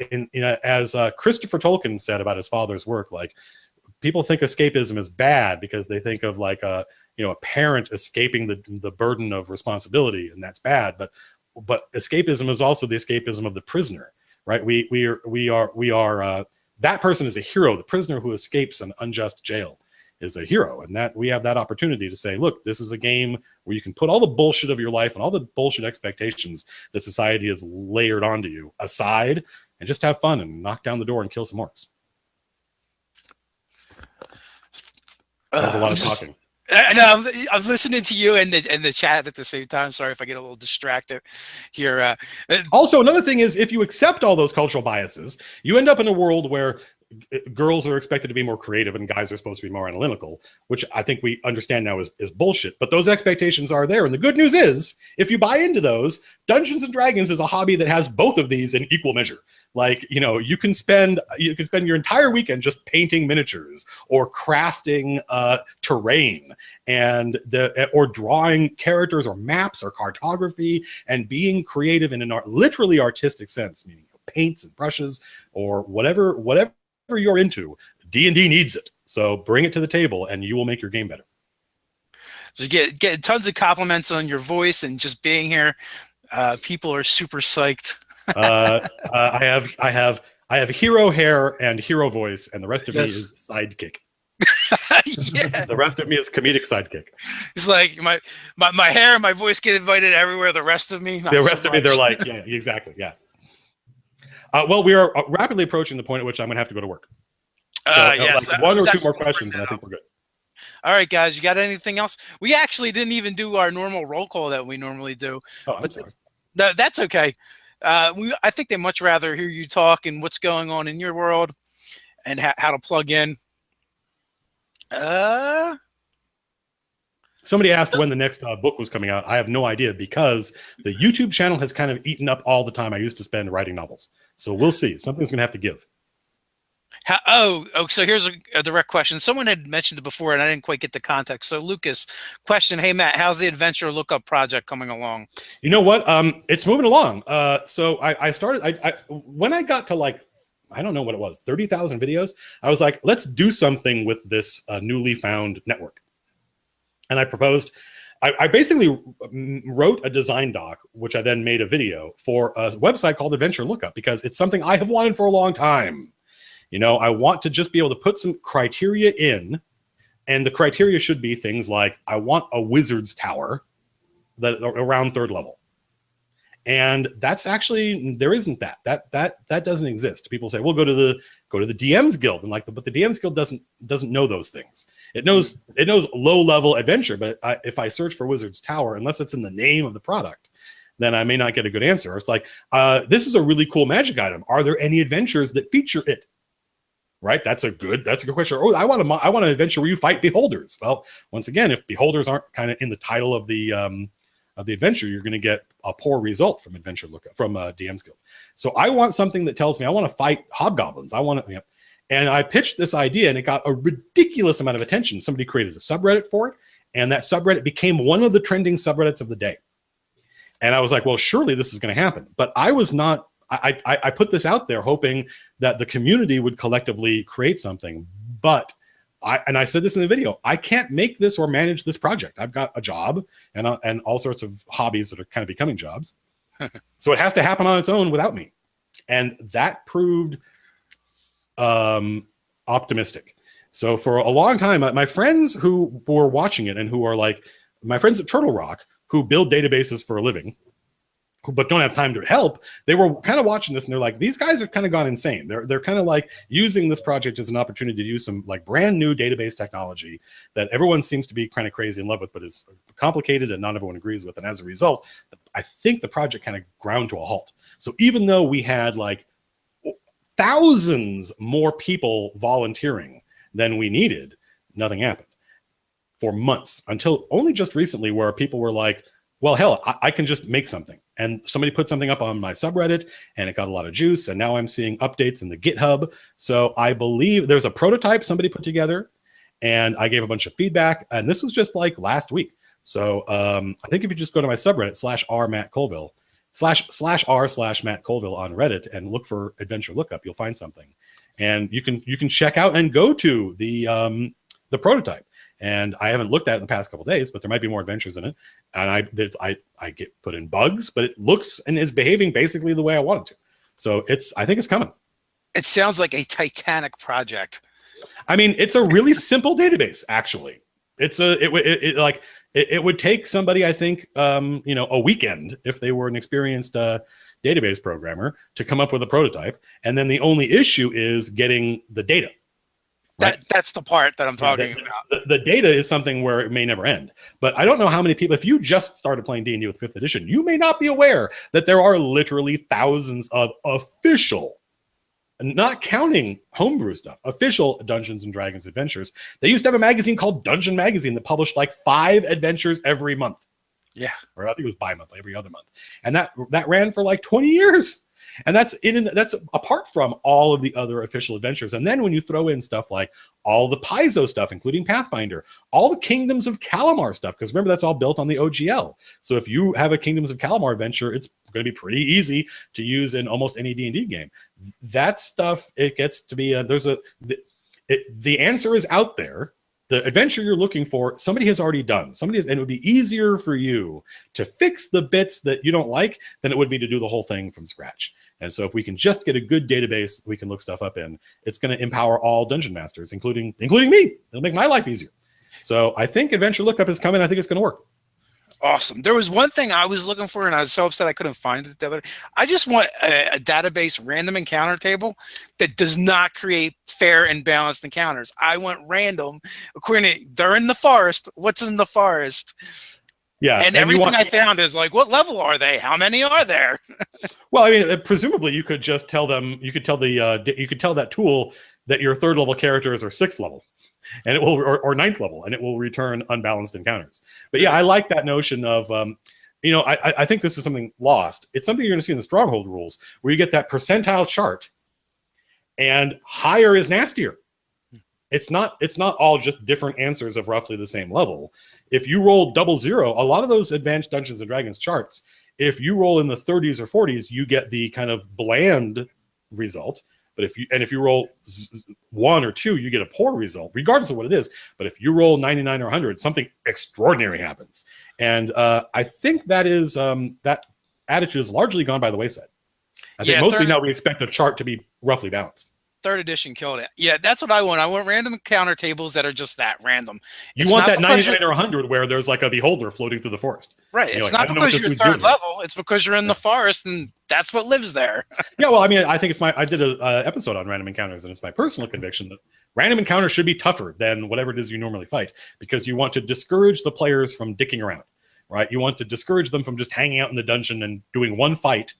as Christopher Tolkien said about his father's work, like, people think escapism is bad because they think of like a parent escaping the burden of responsibility, and that's bad. But escapism is also the escapism of the prisoner, right? We are that person is a hero. The prisoner who escapes an unjust jail is a hero, and that we have that opportunity to say, look, this is a game where you can put all the bullshit of your life and all the bullshit expectations that society has layered onto you aside, and just have fun and knock down the door and kill some orcs. That was a lot of talking. No, I'm listening to you and the chat at the same time. Sorry if I get a little distracted here. Also, another thing is, if you accept all those cultural biases, you end up in a world where girls are expected to be more creative and guys are supposed to be more analytical, which I think we understand now is bullshit. But those expectations are there. And the good news is, if you buy into those, Dungeons and Dragons is a hobby that has both of these in equal measure. Like, you can spend your entire weekend just painting miniatures or crafting terrain or drawing characters or maps or cartography and being creative in a literally artistic sense, meaning paints and brushes or whatever you're into. D&D needs it. So bring it to the table and you will make your game better. So you get tons of compliments on your voice and just being here. People are super psyched. I have hero hair and hero voice, and the rest of me is sidekick. Yeah. The rest of me is comedic sidekick. It's like my hair and my voice get invited everywhere. The rest of me, they're like, yeah, exactly, yeah. Well, we are rapidly approaching the point at which I'm going to have to go to work. So, yes, like one or two more questions, and I think we're good. All right, guys, you got anything else? We actually didn't even do our normal roll call that we normally do. Oh, I'm sorry. That's okay. I think they'd much rather hear you talk and what's going on in your world and how to plug in. Somebody asked when the next book was coming out. I have no idea, because the YouTube channel has kind of eaten up all the time I used to spend writing novels. So we'll see. Something's going to have to give. So here's a direct question. Someone had mentioned it before, and I didn't quite get the context. So Lucas, question: hey Matt, how's the adventure lookup project coming along? You know what? It's moving along. So I started. When I got to, like, I don't know what it was, 30,000 videos. I was like, let's do something with this newly found network. And I proposed. I basically wrote a design doc, which I then made a video for a website called Adventure Lookup, because it's something I have wanted for a long time. I want to just be able to put some criteria in, and the criteria should be things like, I want a wizard's tower that around 3rd level. And that's actually, there isn't that. That doesn't exist. People say, well, go to the DMs Guild, and but the DMs Guild doesn't know those things. It knows low level adventure, but if I search for wizard's tower, unless it's in the name of the product, then I may not get a good answer. It's like, this is a really cool magic item. Are there any adventures that feature it? Right, that's a good question. Oh, I want an adventure where you fight beholders. Well, once again, if beholders aren't kind of in the title of the adventure, you're going to get a poor result from Adventure Lookup from DM's Guild. So I want something that tells me I want to fight hobgoblins. I want to, and I pitched this idea, and it got a ridiculous amount of attention. Somebody created a subreddit for it, and that subreddit became one of the trending subreddits of the day. And I was like, well, surely this is going to happen. But I was not. I put this out there hoping that the community would collectively create something, but I said this in the video, I can't make this or manage this project. I've got a job and all sorts of hobbies that are kind of becoming jobs. So it has to happen on its own without me. And that proved optimistic. So for a long time, my friends who were watching it and who are like my friends at Turtle Rock, who build databases for a living, but don't have time to help, they were kind of watching this and they're like, these guys are kind of gone insane. They're kind of like using this project as an opportunity to use some like brand new database technology that everyone seems to be kind of crazy in love with, but is complicated and not everyone agrees with. And as a result, I think the project kind of ground to a halt. So even though we had like thousands more people volunteering than we needed, nothing happened for months, until only just recently, where people were like, well, hell, I can just make something. And somebody put something up on my subreddit and it got a lot of juice. And now I'm seeing updates in the GitHub. So I believe there's a prototype somebody put together. and I gave a bunch of feedback, and this was just like last week. So I think if you just go to my subreddit /r/Matt Colville /r/Matt Colville on Reddit and look for Adventure Lookup, you'll find something, and you can check out and go to the prototype. And I haven't looked at it in the past couple of days, but there might be more adventures in it. And I get put in bugs, but it looks and is behaving basically the way I want it to. So I think it's coming. It sounds like a titanic project. I mean, it's a really simple database, actually. It would take somebody, I think, a weekend if they were an experienced database programmer to come up with a prototype. And then the only issue is getting the data. Right? That's the part that I'm talking about. The data is something where it may never end. But I don't know how many people, if you just started playing D&D with 5th edition, you may not be aware that there are literally thousands of official, not counting homebrew stuff, official Dungeons & Dragons adventures. They used to have a magazine called Dungeon Magazine that published like 5 adventures every month. Yeah. Or I think it was bi-monthly, every other month. And that ran for like 20 years. And that's apart from all of the other official adventures. And then when you throw in stuff like all the Paizo stuff, including Pathfinder, all the Kingdoms of Calamar stuff, because remember, that's all built on the OGL. So if you have a Kingdoms of Calamar adventure, it's going to be pretty easy to use in almost any D&D game. That stuff, it gets to be, the answer is out there. The adventure you're looking for, somebody has already done. And it would be easier for you to fix the bits that you don't like than it would be to do the whole thing from scratch. And so if we can just get a good database we can look stuff up in, it's going to empower all dungeon masters, including me. It'll make my life easier. So I think Adventure Lookup is coming. I think it's going to work. Awesome. There was one thing I was looking for, and I was so upset I couldn't find it the other day. I just want a database random encounter table that does not create fair and balanced encounters. I want random. According to, they're in the forest. What's in the forest? Yeah. And everything I found is like, what level are they? How many are there? Well, I mean, presumably you could just tell them, you could tell that tool that your 3rd level characters are 6th level. And it will, or 9th level, and it will return unbalanced encounters. But yeah, I like that notion of, I think this is something lost. It's something you're going to see in the Stronghold rules, where you get that percentile chart, and higher is nastier. It's not all just different answers of roughly the same level. If you roll 00, a lot of those advanced Dungeons and Dragons charts, if you roll in the 30s or 40s, you get the kind of bland result. But if you roll 1 or 2, you get a poor result, regardless of what it is. But if you roll 99 or 100, something extraordinary happens. And I think that is that attitude is largely gone by the wayside. I think mostly now we expect the chart to be roughly balanced. 3rd edition killed it. Yeah, that's what I want. I want random encounter tables that are just that random. You want that 99 or 100 where there's like a beholder floating through the forest. Right. It's not because you're 3rd level. It's because you're in the forest and that's what lives there. Yeah, well, I mean, I think I did an episode on random encounters, and it's my personal conviction that random encounters should be tougher than whatever it is you normally fight, because you want to discourage the players from dicking around, right? You want to discourage them from just hanging out in the dungeon and doing one fight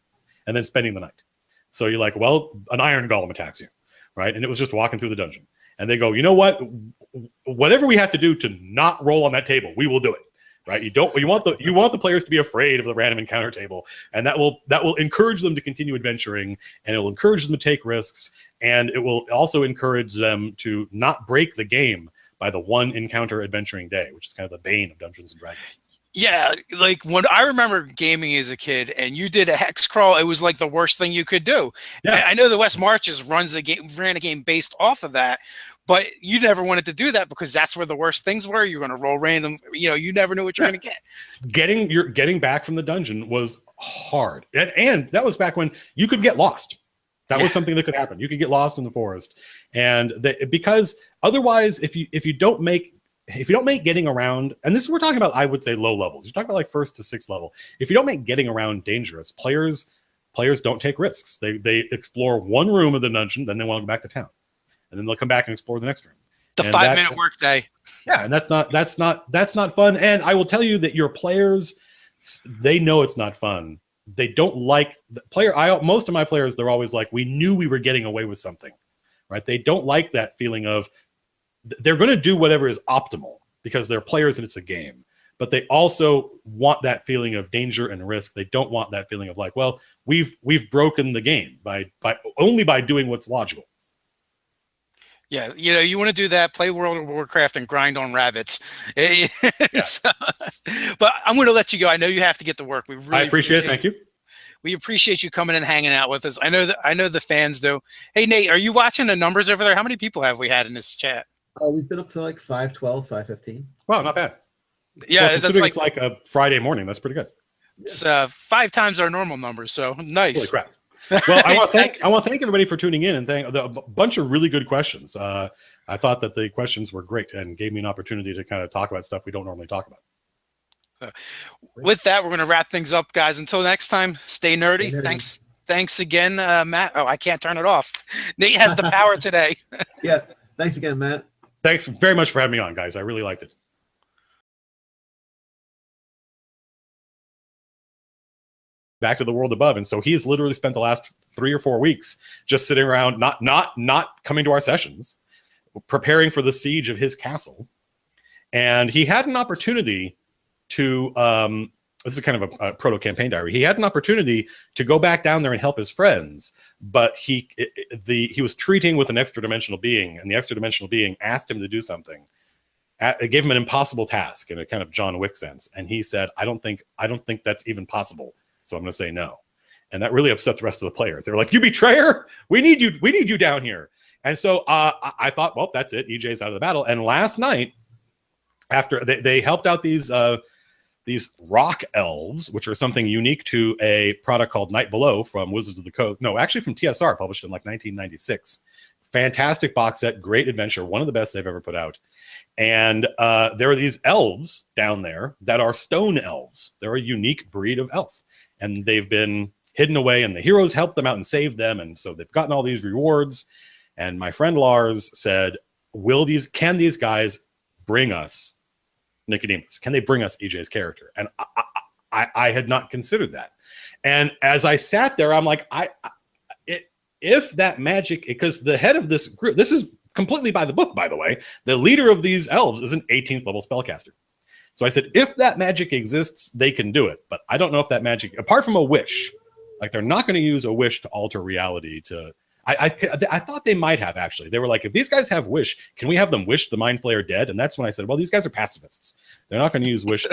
and then spending the night. So you're like, well, an iron golem attacks you. Right, and it was just walking through the dungeon, and they go, you know what? Whatever we have to do to not roll on that table, we will do it. Right? You want the players to be afraid of the random encounter table, and that will encourage them to continue adventuring, and it will encourage them to take risks, and it will also encourage them to not break the game by the one encounter adventuring day, which is kind of the bane of Dungeons and Dragons. Yeah, like when I remember gaming as a kid and you did a hex crawl, it was like the worst thing you could do. Yeah. I know the West Marches ran a game based off of that, but you never wanted to do that because that's where the worst things were. You're going to roll random, you never knew what you're going to get. Getting back from the dungeon was hard. And that was back when you could get lost. That was something that could happen. You could get lost in the forest. And because otherwise, if you don't make getting around, and this we're talking about, I would say low levels. You're talking about like 1st to 6th level. If you don't make getting around dangerous, players don't take risks. They explore one room of the dungeon, then they want to go back to town, and then they'll come back and explore the next room. The 5-minute workday. Yeah, and that's not fun. And I will tell you that your players, they know it's not fun. They don't like the player. Most of my players, they're always like, we knew we were getting away with something, right? They don't like that feeling of. They're going to do whatever is optimal because they're players and it's a game, but they also want that feeling of danger and risk. They don't want that feeling of like, well, we've broken the game by doing what's logical. Yeah, you want to do that, play World of Warcraft and grind on rabbits. Yeah. So, but I'm going to let you go. I know you have to get to work. We I really appreciate it. Thank you. We appreciate you coming and hanging out with us. I know the fans do. Hey, Nate, are you watching the numbers over there? How many people have we had in this chat? We've been up to like 512, 515. Wow, not bad. Yeah, well, that's it's like a Friday morning. That's pretty good. It's 5 times our normal numbers, so nice. Holy crap. Well, I want to thank everybody for tuning in and thank a bunch of really good questions. I thought that the questions were great and gave me an opportunity to kind of talk about stuff we don't normally talk about. So, with that, we're going to wrap things up, guys. Until next time, stay nerdy. Thanks again, Matt. Oh, I can't turn it off. Nate has the power today. Yeah. Thanks again, Matt. Thanks very much for having me on, guys. I really liked it. Back to the world above, and so he's literally spent the last 3 or 4 weeks just sitting around, not coming to our sessions, preparing for the siege of his castle. And he had an opportunity to this is kind of a proto campaign diary. He had an opportunity to go back down there and help his friends, but he was treating with an extra dimensional being, and the extra dimensional being asked him to do something. It gave him an impossible task in a kind of John Wick sense, and he said, I don't think that's even possible. So I'm going to say no. And that really upset the rest of the players. They were like, you betrayer, we need you down here. And so I thought, well, that's it. EJ's out of the battle. And last night, after they helped out these rock elves, which are something unique to a product called Night Below from Wizards of the Coast. No, actually from TSR, published in like 1996. Fantastic box set, great adventure, one of the best they've ever put out. And there are these elves down there that are stone elves. They're a unique breed of elf. And they've been hidden away, and the heroes helped them out and saved them. And so they've gotten all these rewards. And my friend Lars said, can these guys bring us Nicodemus? Can they bring us EJ's character? And I had not considered that. And as I sat there, I'm like, if that magic, because the head of this group, this is completely by the book, by the way, the leader of these elves is an 18th level spellcaster. So I said, if that magic exists, they can do it. But I don't know if that magic, apart from a wish, like they're not going to use a wish to alter reality to... I thought they might have, actually. They were like, if these guys have wish, can we have them wish the Mind Flayer dead? And that's when I said, well, these guys are pacifists. They're not going to use wish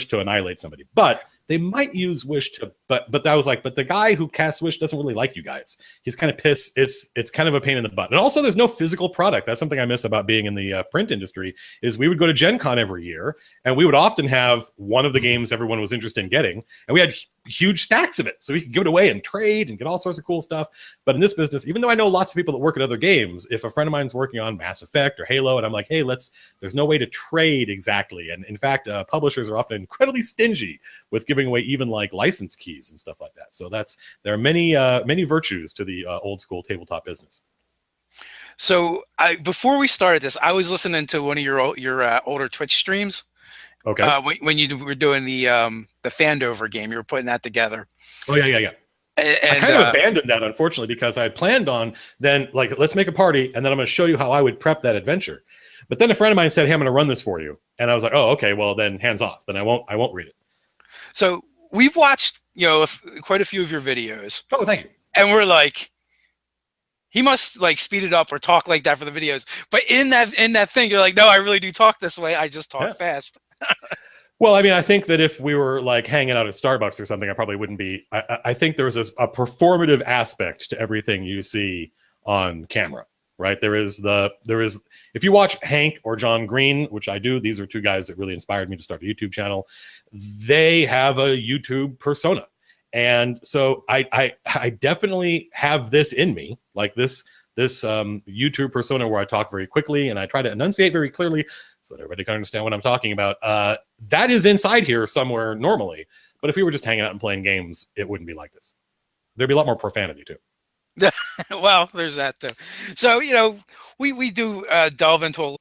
to annihilate somebody. But they might use wish to, but I was like, but the guy who casts wish doesn't really like you guys. He's kind of pissed. It's kind of a pain in the butt. And also there's no physical product. That's something I miss about being in the print industry, is we would go to Gen Con every year, and we would often have one of the games everyone was interested in getting, and we had huge stacks of it. So we could give it away and trade and get all sorts of cool stuff. But in this business, even though I know lots of people that work at other games, if a friend of mine's working on Mass Effect or Halo, and I'm like, hey, there's no way to trade exactly. And in fact, publishers are often incredibly stingy with giving away even like license keys and stuff like that. So there are many virtues to the old school tabletop business. So before we started this, I was listening to one of your older Twitch streams. Okay. When you were doing the Fandover game, you were putting that together. Oh yeah. And I kind of abandoned that, unfortunately, because I had planned on then, like, let's make a party, and then I'm going to show you how I would prep that adventure. But then a friend of mine said, hey, I'm going to run this for you. And I was like, oh, okay, well, then hands off. Then I won't read it. So we've watched, quite a few of your videos. Oh, thank you. And we're like, he must like speed it up or talk like that for the videos. But in that thing, you're like, no, I really do talk this way. I just talk fast. Well, I mean, I think that if we were like hanging out at Starbucks or something, I probably wouldn't be. I think there was a performative aspect to everything you see on camera, right? There is if you watch Hank or John Green, which I do, these are two guys that really inspired me to start a YouTube channel. They have a YouTube persona. And so I definitely have this in me, like this YouTube persona where I talk very quickly and I try to enunciate very clearly so that everybody can understand what I'm talking about. That is inside here somewhere normally. But if we were just hanging out and playing games, it wouldn't be like this. There'd be a lot more profanity too. Well, there's that too. So, we do delve into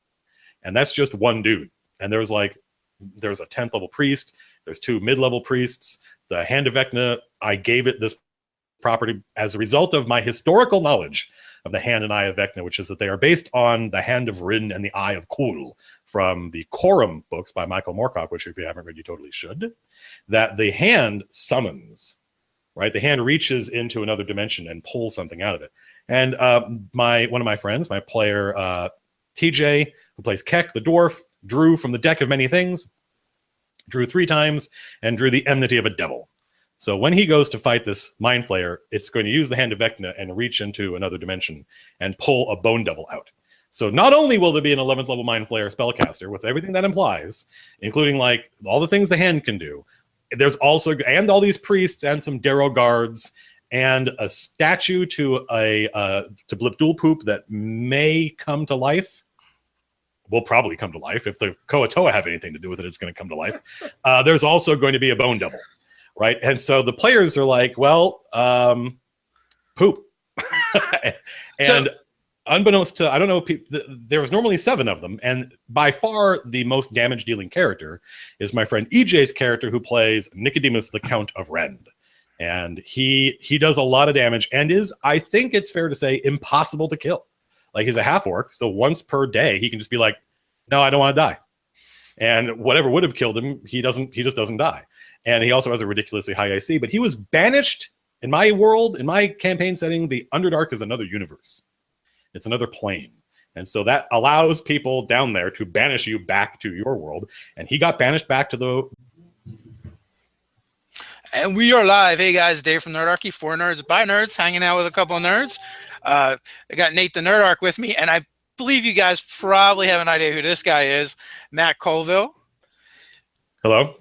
and that's just one dude. And there's a 10th level priest. There's 2 mid-level priests. The Hand of Vecna, I gave it this property as a result of my historical knowledge of the Hand and Eye of Vecna, which is that they are based on the Hand of Rin and the Eye of Kul from the Quorum books by Michael Moorcock, which if you haven't read, you totally should. That the hand summons, right? The hand reaches into another dimension and pulls something out of it. And one of my friends, my player TJ, who plays Keck the dwarf, drew from the deck of many things, drew 3 times, and drew the enmity of a devil. So when he goes to fight this Mind Flayer, it's going to use the Hand of Vecna and reach into another dimension and pull a Bone Devil out. So not only will there be an 11th level Mind Flayer spellcaster with everything that implies, including like all the things the hand can do, there's also, and all these priests and some Darrow guards and a statue to Blipdul Poop that may come to life. Will probably come to life. If the Koatoa have anything to do with it, it's going to come to life. There's also going to be a Bone Devil. Right. And so the players are like, well, poop. And so, unbeknownst to, I don't know, there was normally 7 of them. And by far the most damage dealing character is my friend EJ's character, who plays Nicodemus, the Count of Rend. And he does a lot of damage and is, I think it's fair to say, impossible to kill. Like, he's a half orc. So once per day, he can just be like, no, I don't want to die. And whatever would have killed him, he just doesn't die. And he also has a ridiculously high IC, but he was banished in my world, in my campaign setting. The Underdark is another universe. It's another plane. And so that allows people down there to banish you back to your world. And he got banished back to the... And we are live. Hey guys, Dave from Nerdarchy, for nerds, by nerds, hanging out with a couple of nerds. I got Nate the Nerdarch with me, and I believe you guys probably have an idea who this guy is, Matt Colville. Hello.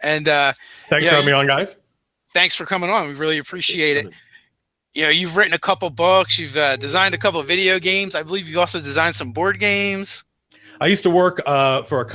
And thanks for having me on, guys. Thanks for coming on. We really appreciate it. You know, you've written a couple books. You've designed a couple of video games. I believe you've also designed some board games. I used to work for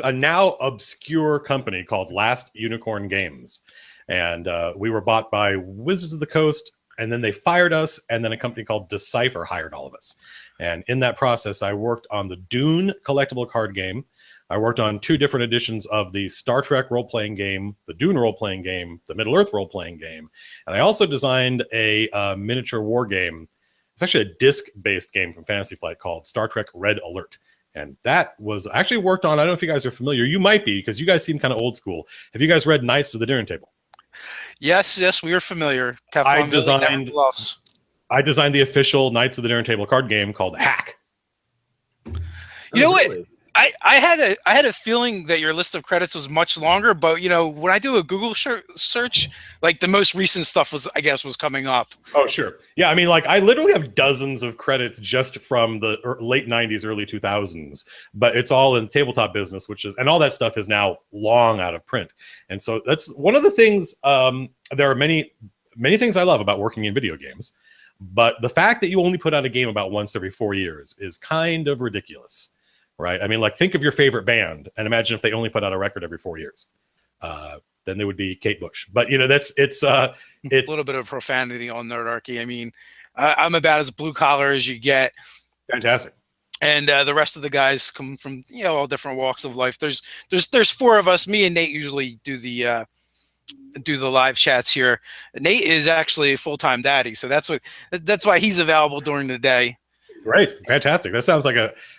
a now obscure company called Last Unicorn Games. And we were bought by Wizards of the Coast, and then they fired us, and then a company called Decipher hired all of us. And in that process, I worked on the Dune collectible card game. I worked on 2 different editions of the Star Trek role-playing game, the Dune role-playing game, the Middle-earth role-playing game. And I also designed a miniature war game. It's actually a disc-based game from Fantasy Flight called Star Trek Red Alert. And that was actually worked on, I don't know if you guys are familiar. You might be, because you guys seem kind of old school. Have you guys read Knights of the Dinner Table? Yes, we are familiar. I designed the official Knights of the Dinner Table card game called Hack. You know what? I had a feeling that your list of credits was much longer, but you know, when I do a Google search, like the most recent stuff was, I guess, was coming up. Oh, sure. Yeah, I mean, like, I literally have dozens of credits just from the late 90s, early 2000s, but it's all in tabletop business, and all that stuff is now long out of print. And so that's one of the things, there are many things I love about working in video games, but the fact that you only put out a game about once every 4 years is kind of ridiculous. Right. I mean, like, think of your favorite band and imagine if they only put out a record every 4 years. Then they would be Kate Bush. But, you know, it's a little bit of profanity on Nerdarchy. I mean, I'm about as blue collar as you get. Fantastic. And the rest of the guys come from, you know, all different walks of life. There's 4 of us. Me and Nate usually do the live chats here. Nate is actually a full-time daddy, so that's why he's available during the day. Great. Fantastic. That sounds like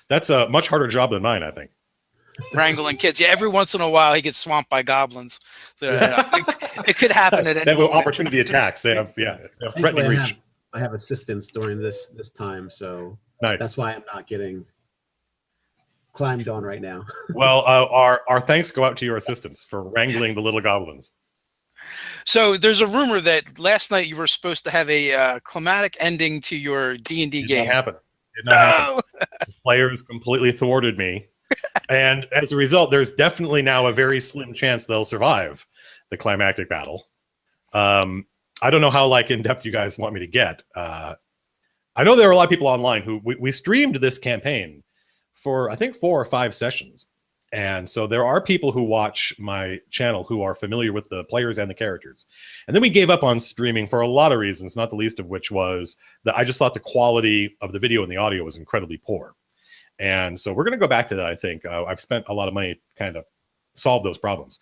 that's a much harder job than mine, I think. Wrangling kids. Yeah, every once in a while he gets swamped by goblins. So it could happen at any They have opportunity attacks. They have threatening reach. I have assistance during this time, so nice. That's why I'm not getting climbed on right now. Well, our thanks go out to your assistants for wrangling the little goblins. So there's a rumor that last night you were supposed to have a climatic ending to your D&D game. Did not happen. Players completely thwarted me. And as a result, there's definitely now a very slim chance they'll survive the climactic battle. I don't know how in-depth you guys want me to get. I know there are a lot of people online who we streamed this campaign for, I think, 4 or 5 sessions. And so there are people who watch my channel who are familiar with the players and the characters. And then we gave up on streaming for a lot of reasons, not the least of which was that I just thought the quality of the video and the audio was incredibly poor. And so we're going to go back to that, I think. I've spent a lot of money to kind of solve those problems.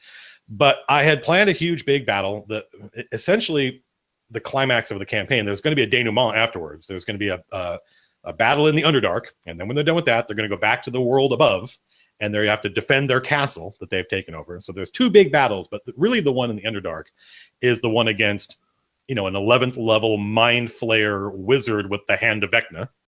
But I had planned a huge, big battle that essentially the climax of the campaign. There's going to be a denouement afterwards. There's going to be a battle in the Underdark. And then when they're done with that, they're going to go back to the world above. And they have to defend their castle that they've taken over. So there's 2 big battles, but really the one in the Underdark is the one against you know, an 11th level Mind Flayer wizard with the Hand of Vecna.